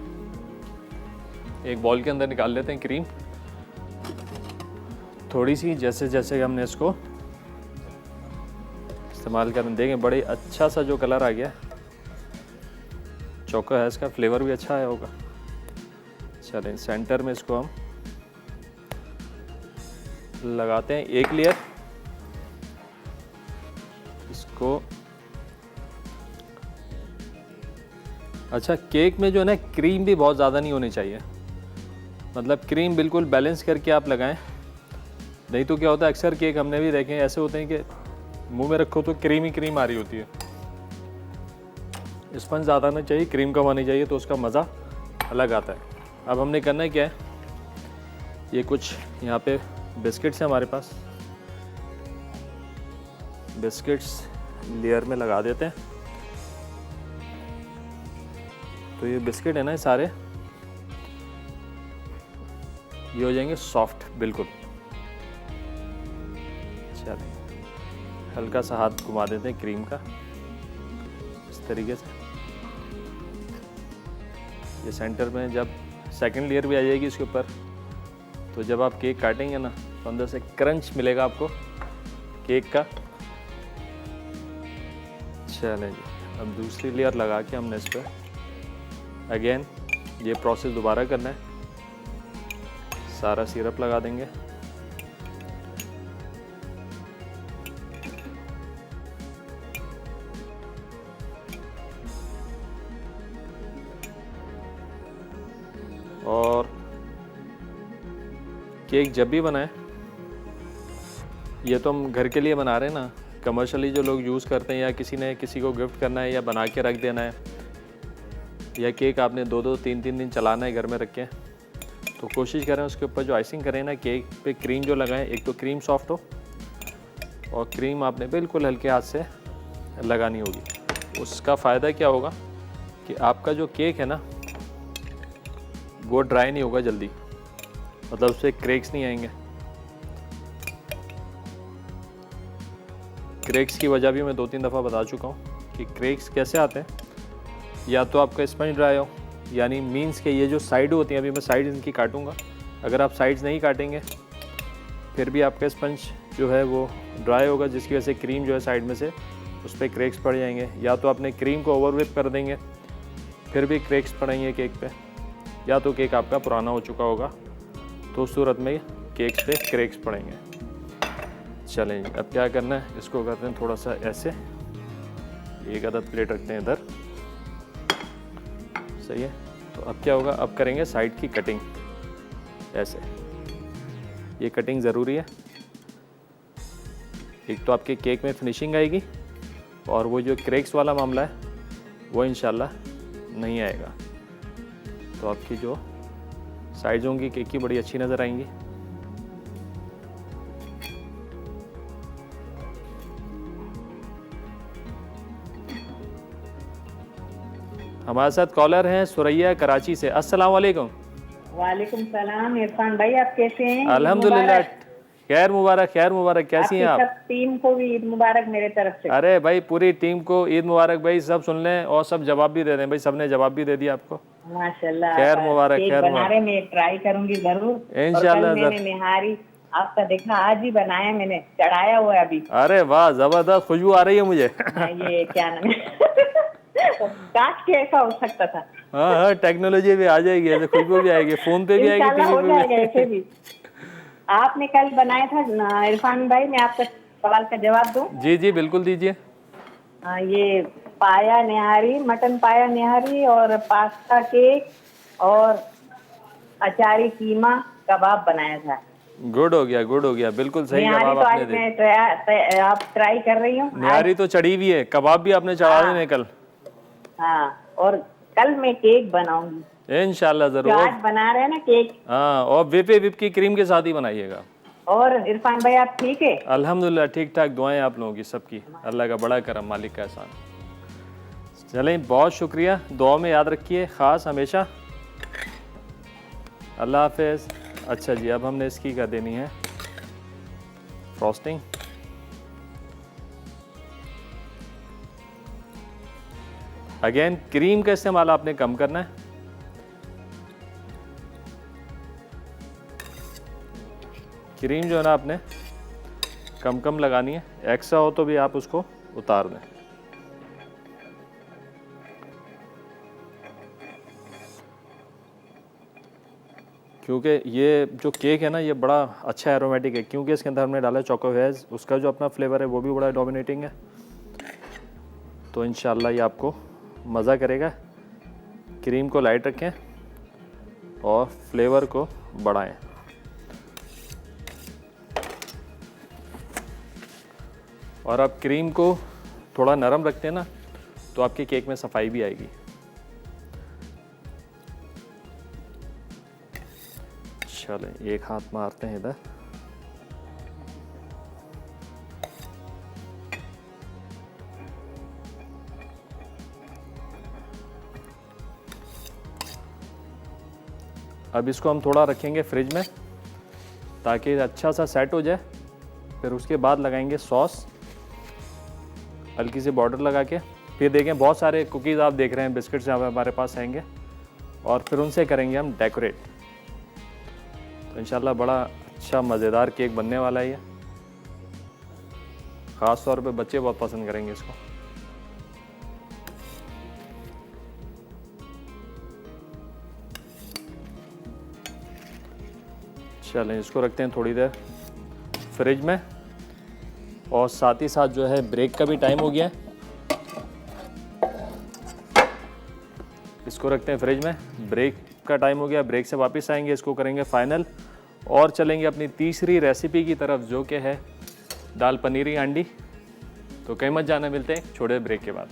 एक बॉल के अंदर निकाल लेते हैं क्रीम थोड़ी सी। जैसे जैसे हमने इसको इस्तेमाल करने देंगे, बड़े अच्छा सा जो कलर आ गया, चोको है, इसका फ्लेवर भी अच्छा आया होगा। चलें, सेंटर में इसको हम लगाते हैं एक लेयर। इसको अच्छा, केक में जो है ना क्रीम भी बहुत ज़्यादा नहीं होनी चाहिए, मतलब क्रीम बिल्कुल बैलेंस करके आप लगाएं। नहीं तो क्या होता है, अक्सर केक हमने भी देखे ऐसे होते हैं कि मुंह में रखो तो क्रीम ही क्रीम आ रही होती है। स्पंज ज़्यादा नहीं चाहिए, क्रीम कम आनी चाहिए, तो उसका मज़ा अलग आता है। अब हमने करना है क्या है, ये कुछ यहाँ पे बिस्किट्स हैं हमारे पास, बिस्किट्स लेयर में लगा देते हैं। तो ये बिस्किट है ना, ये सारे ये हो जाएंगे सॉफ्ट बिल्कुल। चलिए, हल्का सा हाथ घुमा देते हैं क्रीम का इस तरीके से। ये सेंटर में जब सेकंड लेयर भी आ जाएगी इसके ऊपर, तो जब आप केक काटेंगे ना तो अंदर से क्रंच मिलेगा आपको केक का। चलें जी, अब दूसरी लेयर लगा के हमने इस पर अगेन ये प्रोसेस दोबारा करना है। सारा सिरप लगा देंगे। और केक जब भी बनाएं, ये तो हम घर के लिए बना रहे हैं ना, कमर्शियली जो लोग यूज़ करते हैं या किसी ने किसी को गिफ्ट करना है या बना के रख देना है, या केक आपने 2-2, 3-3 दिन चलाना है घर में रख के, तो कोशिश करें उसके ऊपर जो आइसिंग करें ना केक पे क्रीम जो लगाएं, एक तो क्रीम सॉफ्ट हो और क्रीम आपने बिल्कुल हल्के हाथ से लगानी होगी। उसका फ़ायदा क्या होगा कि आपका जो केक है ना वो ड्राई नहीं होगा जल्दी, मतलब उससे क्रेक्स नहीं आएंगे। क्रैक्स की वजह भी मैं 2-3 दफ़ा बता चुका हूँ कि क्रैक्स कैसे आते हैं। या तो आपका स्पंज ड्राई हो, यानी मीन्स के ये जो साइड होती हैं, अभी मैं साइड इनकी काटूंगा, अगर आप साइड्स नहीं काटेंगे फिर भी आपका स्पंज जो है वो ड्राई होगा, जिसकी वजह से क्रीम जो है साइड में से उस पर क्रैक्स पड़ जाएंगे। या तो आपने क्रीम को ओवर व्हिप कर देंगे फिर भी क्रैक्स पड़ेंगे केक पे, या तो केक आपका पुराना हो चुका होगा तो उस सूरत में केक्स पे क्रैक्स पड़ेंगे। चलें अब क्या करना है, इसको करते हैं थोड़ा सा ऐसे, एक आधा प्लेट रखते हैं इधर, सही है। तो अब क्या होगा, अब करेंगे साइड की कटिंग ऐसे। ये कटिंग ज़रूरी है, एक तो आपके केक में फिनिशिंग आएगी और वो जो क्रैक्स वाला मामला है वो इंशाल्लाह नहीं आएगा। तो आपकी जो साइड्स होंगी केक की बड़ी अच्छी नज़र आएंगी। हमारे साथ कॉलर हैं सुरैया कराची से। अस्सलाम वालेकुम। वालेकुम सलाम। इरफान भाई आप कैसे हैं? अल्हम्दुलिल्लाह, खैर मुबारक, खैर मुबारक। कैसी हैं आप? सब टीम को भी ईद मुबारक मेरे तरफ से। अरे भाई पूरी टीम को ईद मुबारक भाई, सब सुन लें और सब जवाब भी दे दें भाई, सबने जवाब भी दे दिया आपको। माशाल्लाह, खैर मुबारक, केक खैर बना मुबारक। रहे, मैं ट्राई करूंगी जरूर इंशाल्लाह। मैंने निहारी आपका देखा, आज ही बनाया, मैंने चढ़ाया हुआ है अभी। अरे वाह, जबरदस्त खुशबू आ रही है मुझे। ये क्या नाम है काश के ऐसा हो सकता था। हाँ हाँ, टेक्नोलॉजी भी आ जाएगी, ऐसे खुशबू भी आएगी, फोन पे भी आएगी, इंशाल्लाह हो टीवी जाएगा पे ऐसे भी। भी। आपने कल बनाया था इरफान भाई, मैं आपका सवाल का जवाब दूं? जी जी बिल्कुल दीजिए। ये पाया निहारी, मटन पाया निहारी और पास्ता केक और अचारी कीमा कबाब बनाया था। गुड हो गया, गुड हो गया, बिल्कुल सही निहारी जवाब तो आपने आज दिया। मैं आप ट्राई कर रही हूँ। निहारी तो चढ़ी हुई है, कबाब भी आपने चढ़ा देने कल। हाँ, और कल मैं केक बनाऊंगी इंशाल्लाह जरूर। आज बना रहे हैं ना केक। हाँ, और विप की क्रीम के साथ ही बनाइएगा। और इरफान भाई आप ठीक है? अल्हम्दुलिल्लाह ठीक ठाक, दुआएं आप लोगों की सबकी, अल्लाह का बड़ा करम, मालिक का एहसान। चलें, बहुत शुक्रिया, दुआ में याद रखिए ख़ास हमेशा। अल्लाह हाफिज़। अच्छा जी, अब हमने इसकी कर देनी है फ्रॉस्टिंग। अगेन क्रीम का इस्तेमाल आपने कम करना है। क्रीम जो है ना आपने कम कम लगानी है, एक्स्ट्रा हो तो भी आप उसको उतार दें। क्योंकि ये जो केक है ना ये बड़ा अच्छा एरोमेटिक है, क्योंकि इसके अंदर हमने डाला चोकोवेज, उसका जो अपना फ्लेवर है वो भी बड़ा डोमिनेटिंग है। तो इंशाल्लाह ये आपको मज़ा करेगा। क्रीम को लाइट रखें और फ्लेवर को बढ़ाएं। और आप क्रीम को थोड़ा नरम रखते हैं ना तो आपके केक में सफाई भी आएगी। चलें, एक हाथ मारते हैं इधर। अब इसको हम थोड़ा रखेंगे फ्रिज में ताकि अच्छा सा सेट हो जाए। फिर उसके बाद लगाएंगे सॉस, हल्की सी बॉर्डर लगा के। फिर देखें बहुत सारे कुकीज़ आप देख रहे हैं, बिस्किट्स हमारे पास आएंगे और फिर उनसे करेंगे हम डेकोरेट। तो इंशाल्लाह बड़ा अच्छा मज़ेदार केक बनने वाला है ये। ख़ास तौर पे बच्चे बहुत पसंद करेंगे इसको। चलें, इसको रखते हैं थोड़ी देर फ्रिज में। और साथ ही साथ जो है ब्रेक का भी टाइम हो गया है, इसको रखते हैं फ्रिज में। ब्रेक का टाइम हो गया, ब्रेक से वापस आएंगे, इसको करेंगे फाइनल और चलेंगे अपनी तीसरी रेसिपी की तरफ जो कि है दाल पनीरी हांडी। तो कहीं मत जाना, मिलते हैं छोटे ब्रेक के बाद।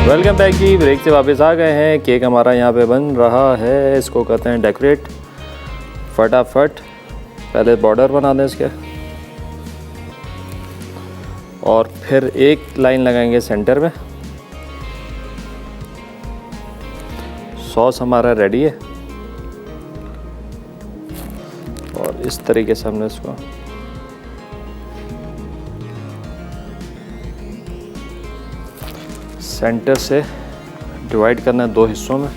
वेलकम बैक जी, ब्रेक से वापस आ गए हैं। केक हमारा यहाँ पे बन रहा है, इसको कहते हैं डेकोरेट। फटाफट पहले बॉर्डर बना दें इसके। और फिर एक लाइन लगाएंगे सेंटर में। सॉस हमारा रेडी है और इस तरीके से हमने इसको सेंटर से डिवाइड करना है 2 हिस्सों में,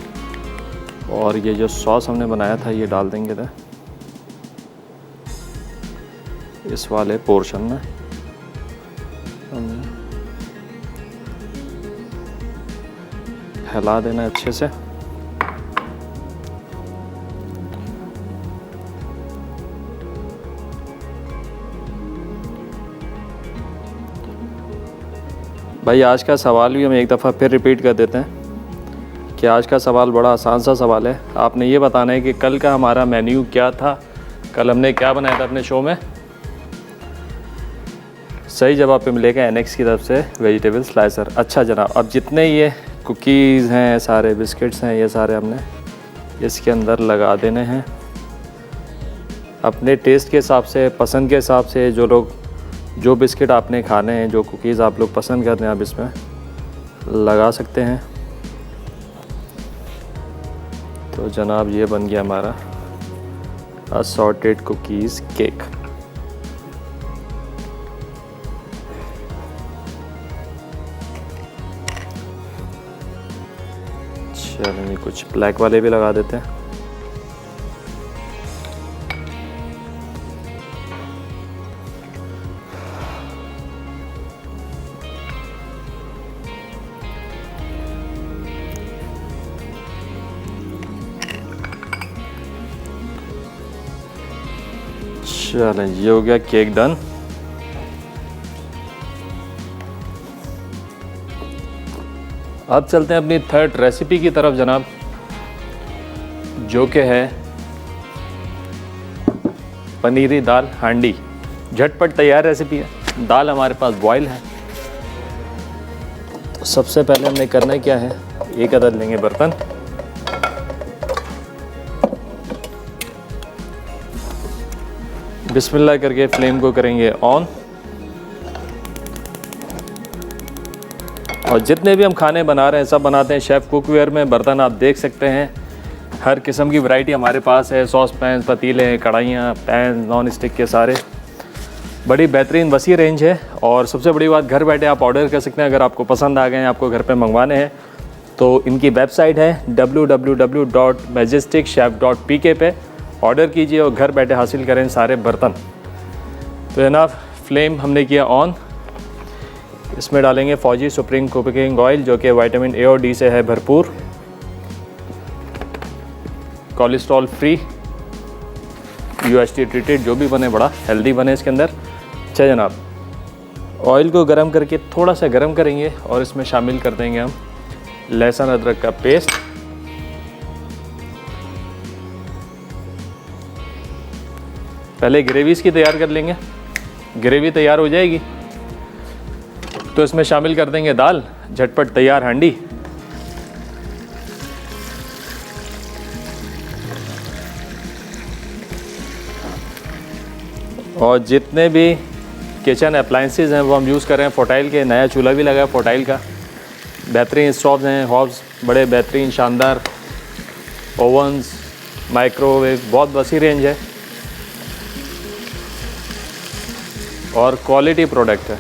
और ये जो सॉस हमने बनाया था ये डाल देंगे था इस वाले पोर्शन में। फैला देना अच्छे से। भाई आज का सवाल भी हम एक दफ़ा फिर रिपीट कर देते हैं कि आज का सवाल बड़ा आसान सा सवाल है। आपने ये बताना है कि कल का हमारा मेन्यू क्या था, कल हमने क्या बनाया था अपने शो में। सही जवाब पे मिलेगा एनएक्स की तरफ से वेजिटेबल स्लाइसर। अच्छा जनाब, अब जितने ये कुकीज़ हैं, सारे बिस्किट्स हैं, ये सारे हमने इसके अंदर लगा देने हैं अपने टेस्ट के हिसाब से, पसंद के हिसाब से। जो बिस्किट आपने खाने हैं, जो कुकीज़ आप लोग पसंद करते हैं, आप इसमें लगा सकते हैं। तो जनाब ये बन गया हमारा असॉर्टेड कुकीज़ केक। चलिए कुछ ब्लैक वाले भी लगा देते हैं। चलें, ये हो गया केक डन। अब चलते हैं अपनी थर्ड रेसिपी की तरफ जनाब, जो कि है पनीरी दाल हांडी। झटपट तैयार रेसिपी है। दाल हमारे पास बॉयल है। तो सबसे पहले हमने करना क्या है, एक अदद लेंगे बर्तन, बिस्मिल्लाह करके फ्लेम को करेंगे ऑन, और जितने भी हम खाने बना रहे हैं सब बनाते हैं शेफ़ कुकवेयर में। बर्तन आप देख सकते हैं, हर किस्म की वैरायटी हमारे पास है। सॉस पैन, पतीले, कढ़ाइयाँ, पैन, नॉन स्टिक के सारे, बड़ी बेहतरीन वसी रेंज है। और सबसे बड़ी बात, घर बैठे आप ऑर्डर कर सकते हैं। अगर आपको पसंद आ गए हैं, आपको घर पे मंगवाने हैं, तो इनकी वेबसाइट है www.majesticchef.pk पे ऑर्डर कीजिए और घर बैठे हासिल करें सारे बर्तन। तो जनाब फ्लेम हमने किया ऑन। इसमें डालेंगे फौजी सुप्रीम कुकिंग ऑयल, जो कि विटामिन ए और डी से है भरपूर, कोलेस्ट्रॉल फ्री, यूएसटी ट्रीटेड, जो भी बने बड़ा हेल्दी बने इसके अंदर। अच्छा जनाब, ऑयल को गरम करके थोड़ा सा गरम करेंगे और इसमें शामिल कर देंगे हम लहसुन अदरक का पेस्ट, पहले ग्रेवी इसकी तैयार कर लेंगे। ग्रेवी तैयार हो जाएगी तो इसमें शामिल कर देंगे दाल, झटपट तैयार हांडी। और जितने भी किचन अप्लाइंसेस हैं वो हम यूज़ कर रहे हैं फोर्टाइल के। नया चूल्हा भी लगा है फोर्टाइल का, बेहतरीन स्टोव्स हैं, हॉब्स बड़े बेहतरीन शानदार, ओवन्स, माइक्रोवेव, बहुत वसी रेंज है और क्वालिटी प्रोडक्ट है।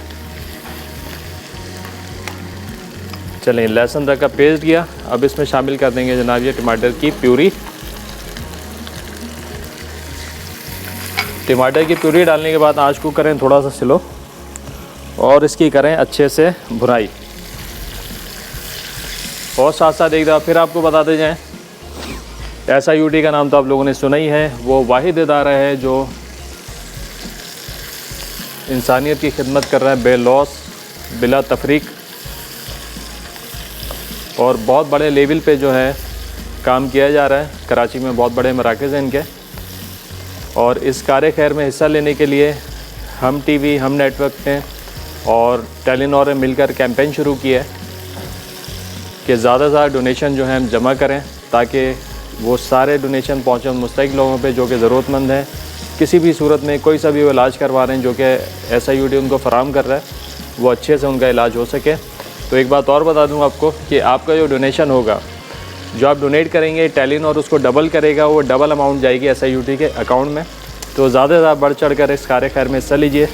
चलिए, लहसुन अदरक का पेस्ट दिया, अब इसमें शामिल कर देंगे जनाब ये टमाटर की प्यूरी। टमाटर की प्यूरी डालने के बाद आंच को करें थोड़ा सा स्लो और इसकी करें अच्छे से भुनाई। और साथ साथ एक दफ़ा फिर आपको बताते जाएं, SIUT का नाम तो आप लोगों ने सुना ही है। वो वाहिद इदारा है जो इंसानियत की खिदमत कर रहा है बेलौस, बिला तफरीक, और बहुत बड़े लेवल पे जो है काम किया जा रहा है। कराची में बहुत बड़े मराकज़ हैं इनके। और इस कार खैर में हिस्सा लेने के लिए हम टीवी, हम नेटवर्क ने और टेलीनॉर ने मिलकर कैंपेन शुरू किया है कि ज़्यादा से ज़्यादा डोनेशन जो है हम जमा करें, ताकि वो सारे डोनेशन पहुँचे उन मुस्तहिक लोगों पे जो कि ज़रूरतमंद हैं। किसी भी सूरत में कोई सा भी वो इलाज करवा रहे हैं जो कि SIUT उनको फराहम कर रहा है। वो अच्छे से उनका इलाज हो सके। तो एक बात और बता दूं आपको कि आपका जो डोनेशन होगा, जो आप डोनेट करेंगे टेलीनॉर उसको डबल करेगा, वो डबल अमाउंट जाएगी SIUT के अकाउंट में। तो ज़्यादा से ज़्यादा बढ़ चढ़ कर इस कार्य खैर में हिस्सा लीजिए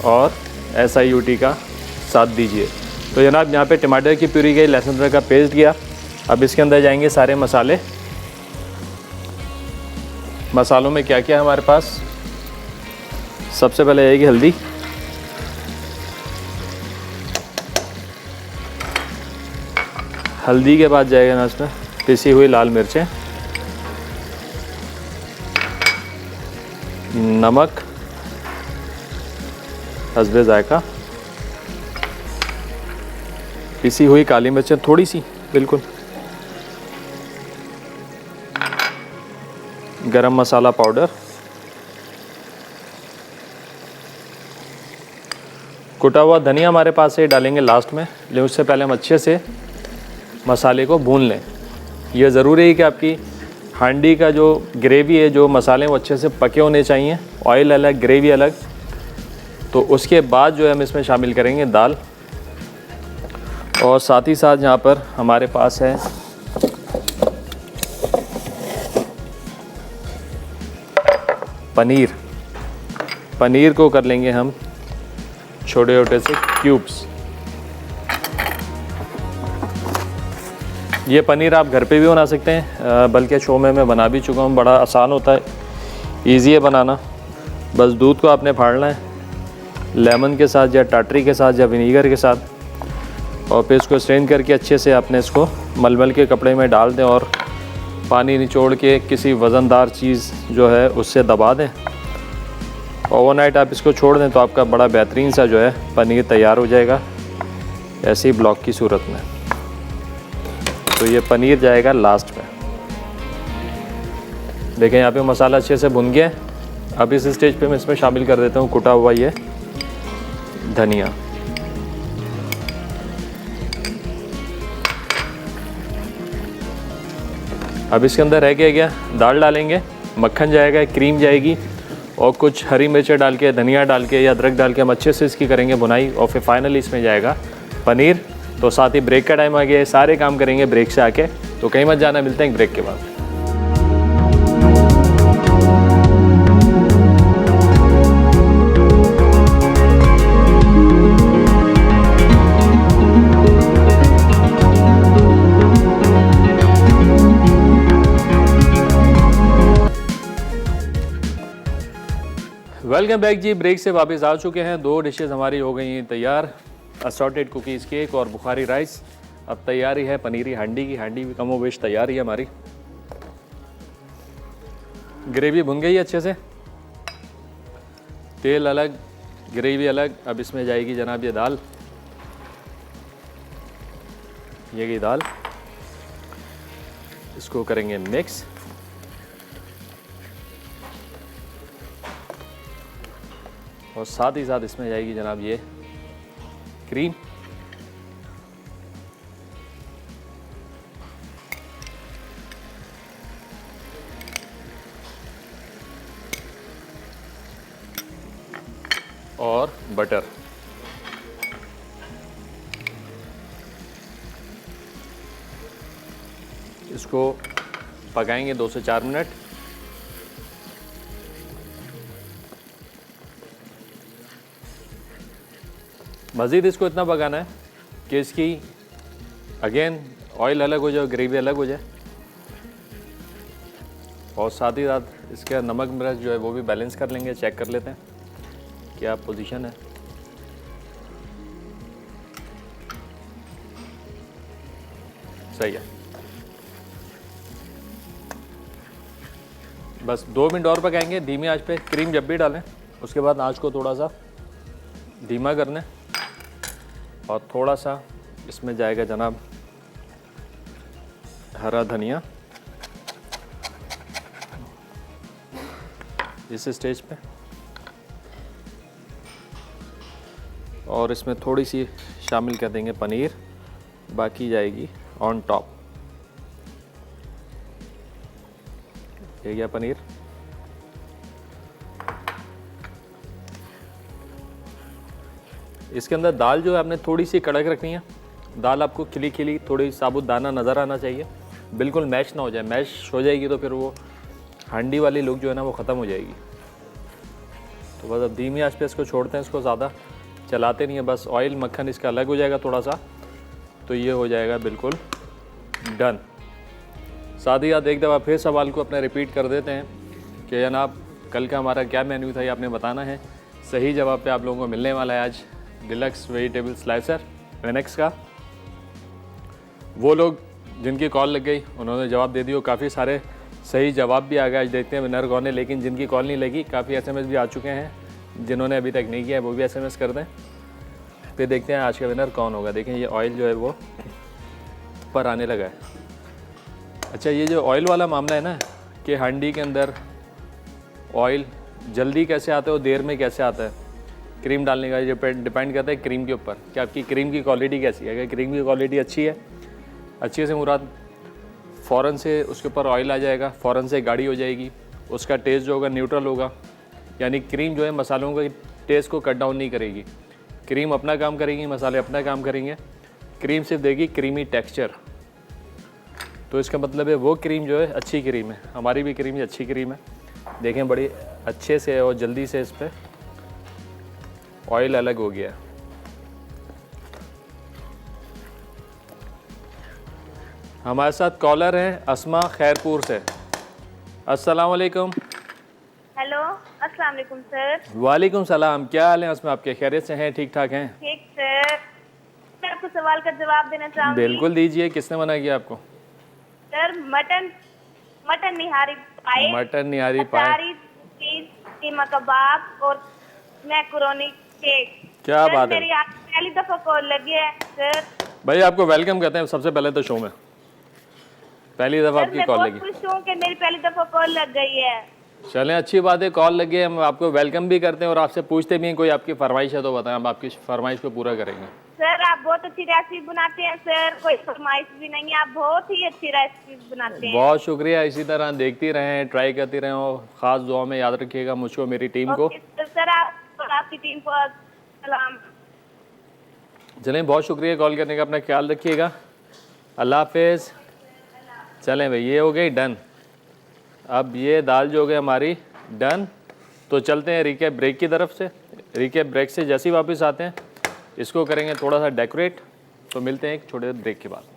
और SIUT का साथ दीजिए। तो जनाब यहाँ पे टमाटर की प्यूरी गई, लहसुन अदरक का पेस्ट गया। अब इसके अंदर जाएंगे सारे मसाले। मसालों में क्या क्या है हमारे पास, सबसे पहले आएगी हल्दी, हल्दी के बाद जाएगा ना इसमें पिसी हुई लाल मिर्चें, नमक हस्बे जायका, पिसी हुई काली मिर्चें थोड़ी सी बिल्कुल, गरम मसाला पाउडर, कुटा हुआ धनिया हमारे पास है, डालेंगे लास्ट में, लेकिन उससे पहले हम अच्छे से मसाले को भून लें। यह ज़रूरी है कि आपकी हांडी का जो ग्रेवी है, जो मसाले वो अच्छे से पके होने चाहिए, ऑयल अलग ग्रेवी अलग। तो उसके बाद जो है हम इसमें शामिल करेंगे दाल, और साथ ही साथ यहाँ पर हमारे पास है पनीर। पनीर को कर लेंगे हम छोटे छोटे से क्यूब्स। ये पनीर आप घर पे भी बना सकते हैं, बल्कि शो में मैं बना भी चुका हूँ, बड़ा आसान होता है, इजी है बनाना। बस दूध को आपने फाड़ना है लेमन के साथ या टाटरी के साथ या विनीगर के साथ, और फिर इसको स्ट्रेन करके अच्छे से आपने इसको मलमल के कपड़े में डाल दें और पानी निचोड़ के किसी वज़नदार चीज़ जो है उससे दबा दें। ओवरनाइट आप इसको छोड़ दें तो आपका बड़ा बेहतरीन सा जो है पनीर तैयार हो जाएगा, ऐसे ही ब्लॉक की सूरत में। तो ये पनीर जाएगा लास्ट में। देखें यहाँ पे मसाला अच्छे से भुन गया है। अब इस स्टेज पे मैं इसमें शामिल कर देता हूँ कुटा हुआ ये धनिया। अब इसके अंदर रह गया दाल डालेंगे, मक्खन जाएगा, क्रीम जाएगी, और कुछ हरी मिर्चें डाल के, धनिया डाल के या अदरक डाल के हम अच्छे से इसकी करेंगे बुनाई, और फिर फाइनली इसमें जाएगा पनीर। तो साथ ही ब्रेक का टाइम आ गया है, सारे काम करेंगे ब्रेक से आके, तो कहीं मत जाना, मिलते हैं ब्रेक के बाद। वेलकम बैक जी, ब्रेक से वापस आ चुके हैं। 2 डिशेस हमारी हो गई हैं तैयार, असॉर्टेड कुकीज़ केक और बुखारी राइस। अब तैयारी है पनीरी हांडी की। हांडी भी कमो बेश तैयार ही है हमारी। ग्रेवी भुन गई है अच्छे से, तेल अलग ग्रेवी अलग। अब इसमें जाएगी जनाब ये दाल, ये गई दाल, इसको करेंगे मिक्स। और साथ ही साथ इसमें जाएगी जनाब ये क्रीम, और बटर। इसको पकाएंगे 2 से 4 मिनट। मज़ीद इसको इतना पकाना है कि इसकी अगेन ऑयल अलग हो जाए, ग्रेवी अलग हो जाए, और साथ ही साथ इसका नमक मिर्च जो है वो भी बैलेंस कर लेंगे। चेक कर लेते हैं क्या पोजीशन है। सही है। बस 2 मिनट और पकाएंगे धीमी आंच पे। क्रीम जब भी डालें उसके बाद आंच को थोड़ा सा धीमा करना है, और थोड़ा सा इसमें जाएगा जनाब हरा धनिया इस स्टेज पे, और इसमें थोड़ी सी शामिल कर देंगे पनीर, बाकी जाएगी ऑन टॉप। ये गया पनीर। इसके अंदर दाल जो है आपने थोड़ी सी कड़क रखनी है। दाल आपको खिली खिली थोड़ी साबुत दाना नज़र आना चाहिए, बिल्कुल मैश ना हो जाए। मैश हो जाएगी तो फिर वो हांडी वाली लुक जो है ना वो ख़त्म हो जाएगी। तो बस अब धीमी आंच पे इसको छोड़ते हैं, इसको ज़्यादा चलाते नहीं है, बस ऑयल मक्खन इसका अलग हो जाएगा थोड़ा सा, तो ये हो जाएगा बिल्कुल डन। साथ ही साथ एक दफ़ा फिर सवाल को अपना रिपीट कर देते हैं कि जनाब कल का हमारा क्या मेन्यू था ये आपने बताना है। सही जवाब पे आप लोगों को मिलने वाला है आज डिलक्स वेजिटेबल स्लाइसर वेनेक्स का। वो लोग जिनकी कॉल लग गई उन्होंने जवाब दे दिया, काफ़ी सारे सही जवाब भी आ गए। आज देखते हैं विनर कौन है, लेकिन जिनकी कॉल नहीं लगी काफ़ी SMS भी आ चुके हैं, जिन्होंने अभी तक नहीं किया है वो भी SMS कर दें। फिर देखते हैं आज का विनर कौन होगा। देखें ये ऑयल जो है वो ऊपर आने लगा है। अच्छा, ये जो ऑयल वाला मामला है ना कि हांडी के अंदर ऑयल जल्दी कैसे आता है और देर में कैसे आता है, क्रीम डालने का ये डिपेंड करता है क्रीम के ऊपर कि आपकी क्रीम की क्वालिटी कैसी है। अगर क्रीम की क्वालिटी अच्छी है, अच्छे से मुराद फ़ौरन से उसके ऊपर ऑयल आ जाएगा, फ़ौरन से गाढ़ी हो जाएगी, उसका टेस्ट जो होगा न्यूट्रल होगा। यानी क्रीम जो है मसालों के टेस्ट को कट डाउन नहीं करेगी, क्रीम अपना काम करेगी, मसाले अपना काम करेंगे। क्रीम सिर्फ देगी क्रीमी टेक्सचर, तो इसका मतलब है वो क्रीम जो है अच्छी क्रीम है। हमारी भी क्रीम अच्छी क्रीम है। देखें बड़ी अच्छे से और जल्दी से इस पर ऑयल अलग हो गया है। हमारे साथ कॉलर हैं अस्मा खैरपुर से। अस्सलाम वालेकुम। हेलो, अस्सलाम वालेकुम सर। वालेकुम सलाम। क्या हाल है अस्मा, आपके खैरियत से हैं, ठीक ठाक हैं? ठीक सर, मैं आपको सवाल का जवाब देना चाहूँगी। बिल्कुल दीजिए। किसने मना किया आपको? सर मटन निहारी पाए, मटन निहारी पाए, अचारी चीज, कीमा कबाब और मैकरोनी केक। क्या सर, बात है। मेरी आप पहली दफा कॉल लगी है सर। भाई आपको वेलकम कहते हैं सबसे पहले तो शो में, पहली दफ़ा सर आपकी मैं कॉल बहुत लगी। खुश हूँ कि मेरी पहली दफा कॉल लग गई है। चलें अच्छी बात है, कॉल लगी है, हम आपको वेलकम भी करते हैं और आपसे पूछते भी हैं कोई आपकी फरमाइश है तो बताएं, हम आपकी फरमाइश को पूरा करेंगे। सर आप बहुत अच्छी रेसिपी बनाते हैं सर, कोई फरमाइश भी नहीं है, आप बहुत ही अच्छी रेसिपी बनाते हैं। बहुत शुक्रिया, इसी तरह देखती रहें, ट्राई करती रहें और ख़ास दुआ में याद रखिएगा मुझको, मेरी टीम को। ओके सर, आप और आपकी टीम को सलाम। चलें बहुत शुक्रिया कॉल करने का, अपना ख्याल रखिएगा, अल्लाह हाफिज़। चलें भाई ये हो गई डन। अब ये दाल जो हो गई हमारी डन, तो चलते हैं रिकैप ब्रेक की तरफ से। रिकैप ब्रेक से जैसे ही वापस आते हैं इसको करेंगे थोड़ा सा डेकोरेट, तो मिलते हैं एक छोटे से ब्रेक के बाद।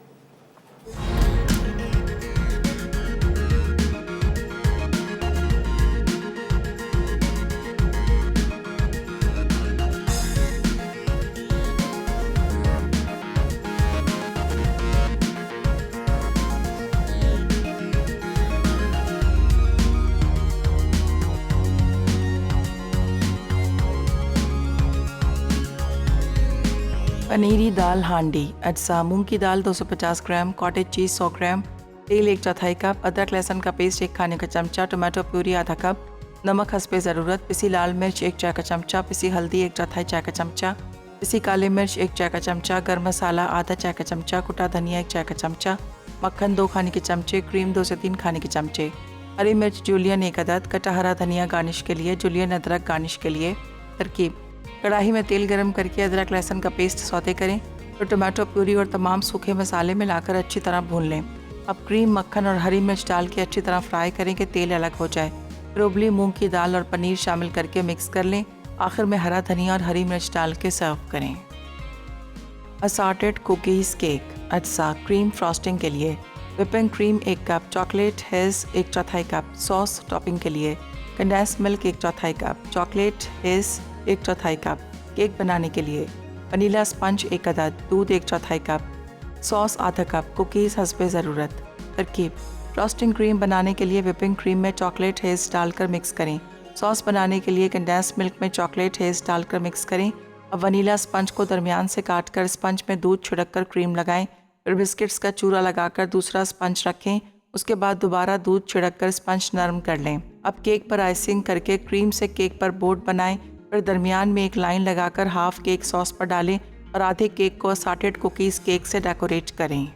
पनीरी दाल हांडी। अज्जा: मूंग की दाल 250 ग्राम, कॉटेज चीज़ 100 ग्राम, तेल 1/4 कप, अदरक लहसुन का पेस्ट 1 खाने का चमचा, टोमेटो प्यूरी आधा कप, नमक हस्बे ज़रूरत, पिसी लाल मिर्च 1 चाय का चमचा, पिसी हल्दी 1/4 चाय का चमचा, पिसी काली मिर्च 1 चाय का चमचा, गर्म मसाला आधा चाय का चमचा, कुटा धनिया 1 चाय का चमचा, मक्खन 2 खाने के चमचे, क्रीम 2 से 3 खाने के चमचे, हरी मिर्च जूलियन 1 अदद, कटा हरा धनिया गार्निश के लिए, जूलियन अदरक गार्निश के लिए। तरकीब: कढ़ाई में तेल गरम करके अदरक लहसुन का पेस्ट सौते करें, तो टमाटो प्यूरी और तमाम सूखे मसाले मिलाकर अच्छी तरह भून लें। अब क्रीम, मक्खन और हरी मिर्च डाल के अच्छी तरह फ्राई करें कि तेल अलग हो जाए। फिर उबली मूंग की दाल और पनीर शामिल करके मिक्स कर लें। आखिर में हरा धनिया और हरी मिर्च डाल के सर्व करें। Assorted cookies cake. अज्जा: क्रीम फ्रॉस्टिंग के लिए, विपिंग क्रीम 1 कप, चॉकलेट हेज़ 1/4 कप, सॉस टॉपिंग के लिए, कंडेंस मिल्क 1/4 कप, चॉकलेट हेज़ 1/4 कप, केक बनाने के लिए, वनीला स्पंज 1 अदद, दूध 1/4 कप, सॉस आधा कप, कुकीज़ हस्बे ज़रूरत। तरकीब: फ्रॉस्टिंग क्रीम बनाने के लिए विपिंग क्रीम में चॉकलेट हेज़ डालकर मिक्स करें। सॉस बनाने के लिए कंडेंस मिल्क में चॉकलेट हेज़ डालकर मिक्स करें। अब वनीला स्पंज को दरमियान से काट कर स्पंज में दूध छिड़क कर क्रीम लगाएं। फिर बिस्किट्स का चूरा लगाकर दूसरा स्पंज रखें। उसके बाद दोबारा दूध छिड़क कर स्पंज नरम कर लें। अब केक पर आइसिंग करके क्रीम से केक पर बोर्ड बनाएं। फिर दरमियान में एक लाइन लगाकर हाफ केक सॉस पर डालें और आधे केक को असॉर्टेड कुकीज़ केक से डेकोरेट करें।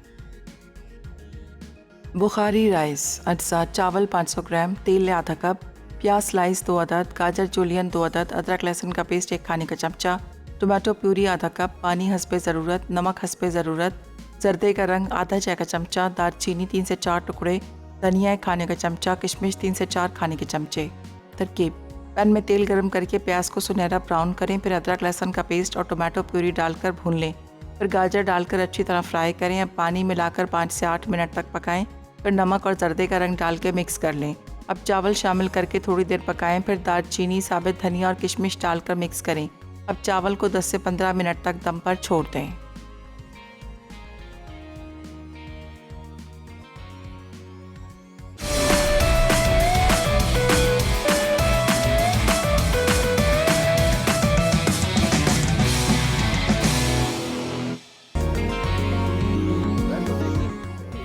बुखारी राइस। अज्जा: चावल 500 ग्राम, तेल आधा कप, प्याज स्लाइस 2 अदद, गाजर जूलियन 2 अदद, अदरक लहसुन का पेस्ट 1 खाने का चमचा, टोमेटो प्यूरी आधा कप, पानी हस्बे ज़रूरत, नमक हस्बे ज़रूरत, जर्दे का रंग आधा चाय का चमचा, दालचीनी 3 से 4 टुकड़े, धनिया 1 खाने का चमचा, किशमिश 3 से 4 खाने के चमचे। तरकीब: पैन में तेल गरम करके प्याज को सुनहरा ब्राउन करें, फिर अदरक लहसुन का पेस्ट और टोमेटो प्यूरी डालकर भून लें, फिर गाजर डालकर अच्छी तरह फ्राई करें। अब पानी मिलाकर 5 से 8 मिनट तक पकाएं, फिर नमक और जर्दे का रंग डाल के मिक्स कर लें। अब चावल शामिल करके थोड़ी देर पकाएं, फिर दालचीनी, साबित धनिया और किशमिश डालकर मिक्स करें। अब चावल को 10 से 15 मिनट तक दम पर छोड़ दें।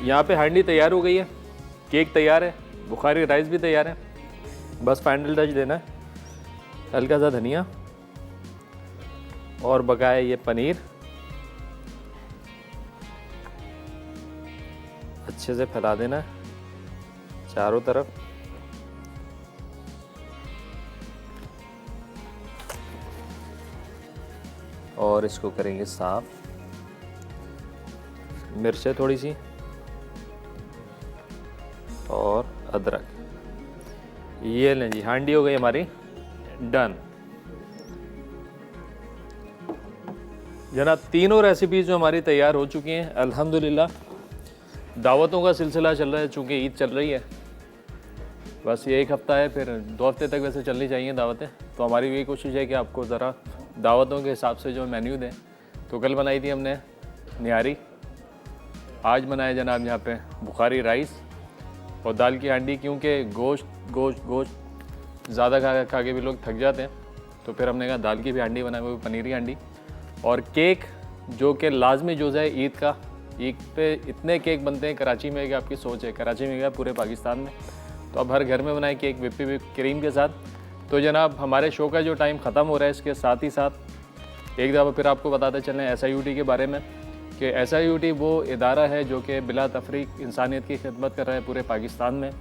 यहाँ पे हांडी तैयार हो गई है, केक तैयार है, बुखारी राइस भी तैयार है। बस फाइनल टच देना है, हल्का सा धनिया और बकाया ये पनीर अच्छे से फैला देना है चारों तरफ। और इसको करेंगे साफ। मिर्चें थोड़ी सी और अदरक। ये लें जी, हांडी हो गई हमारी डन। जनाब तीनों रेसिपीज़ जो हमारी तैयार हो चुकी हैं अल्हम्दुलिल्लाह। दावतों का सिलसिला चल रहा है, चूँकि ईद चल रही है, बस ये 1 हफ़्ता है, फिर 2 हफ्ते तक वैसे चलनी चाहिए दावतें। तो हमारी यही कोशिश है कि आपको ज़रा दावतों के हिसाब से जो मेन्यू दें। तो कल बनाई थी हमने निहारी, आज बनाया जनाब यहाँ पे बुखारी राइस और दाल की हांडी। क्योंकि गोश्त ज़्यादा खा के भी लोग थक जाते हैं, तो फिर हमने कहा दाल की भी हांडी बनाई, वो भी पनीर की हांडी। और केक जो कि लाजमी जुज़ है ईद का। ईद पे इतने केक बनते हैं कराची में कि आपकी सोच है, कराची में क्या पूरे पाकिस्तान में। तो अब हर घर में बनाए केक व्हिप क्रीम के साथ। तो जनाब हमारे शो का जो टाइम ख़त्म हो रहा है, इसके साथ ही साथ एक दफ़ा फिर आपको बताते चलें SIUT के बारे में कि SIUT वो इदारा है जो कि बिला तफरीक इंसानियत की खिदमत कर रहा है पूरे पाकिस्तान में।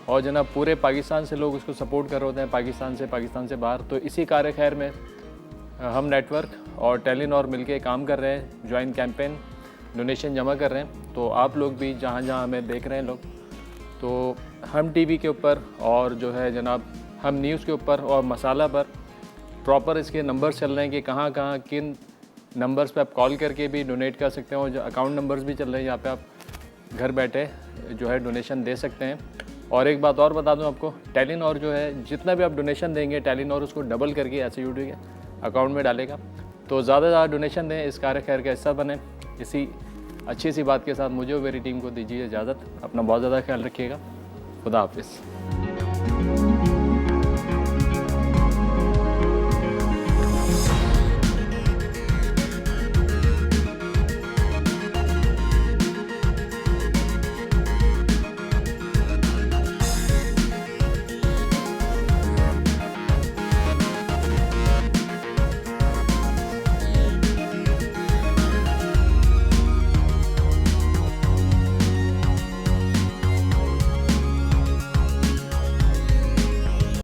और जनाब पूरे पाकिस्तान से लोग उसको सपोर्ट कर रहे होते हैं, पाकिस्तान से बाहर। तो इसी कार्य खैर में हम नेटवर्क और टेलीनॉर मिलके काम कर रहे हैं, ज्वाइन कैंपेन डोनेशन जमा कर रहे हैं। तो आप लोग भी जहाँ हमें देख रहे हैं लोग, तो हम TV के ऊपर और जो है जनाब हम न्यूज़ के ऊपर और मसाला पर प्रॉपर इसके नंबर्स चल रहे हैं कि कहाँ किन नंबर्स पे आप कॉल करके भी डोनेट कर सकते हैं। और जो अकाउंट नंबर्स भी चल रहे हैं, यहाँ पे आप घर बैठे जो है डोनेशन दे सकते हैं। और एक बात और बता दूं आपको, टेलीनॉर जो है जितना भी आप डोनेशन देंगे, टेलीनॉर उसको डबल करके SIUT के अकाउंट में डालेगा। तो ज़्यादा से ज़्यादा डोनेशन दें, इस कार्य खैर का हिस्सा बने। इसी अच्छी सी बात के साथ मुझे और मेरी टीम को दीजिए इजाज़त। अपना बहुत ज़्यादा ख्याल रखिएगा। खुदा हाफिज़।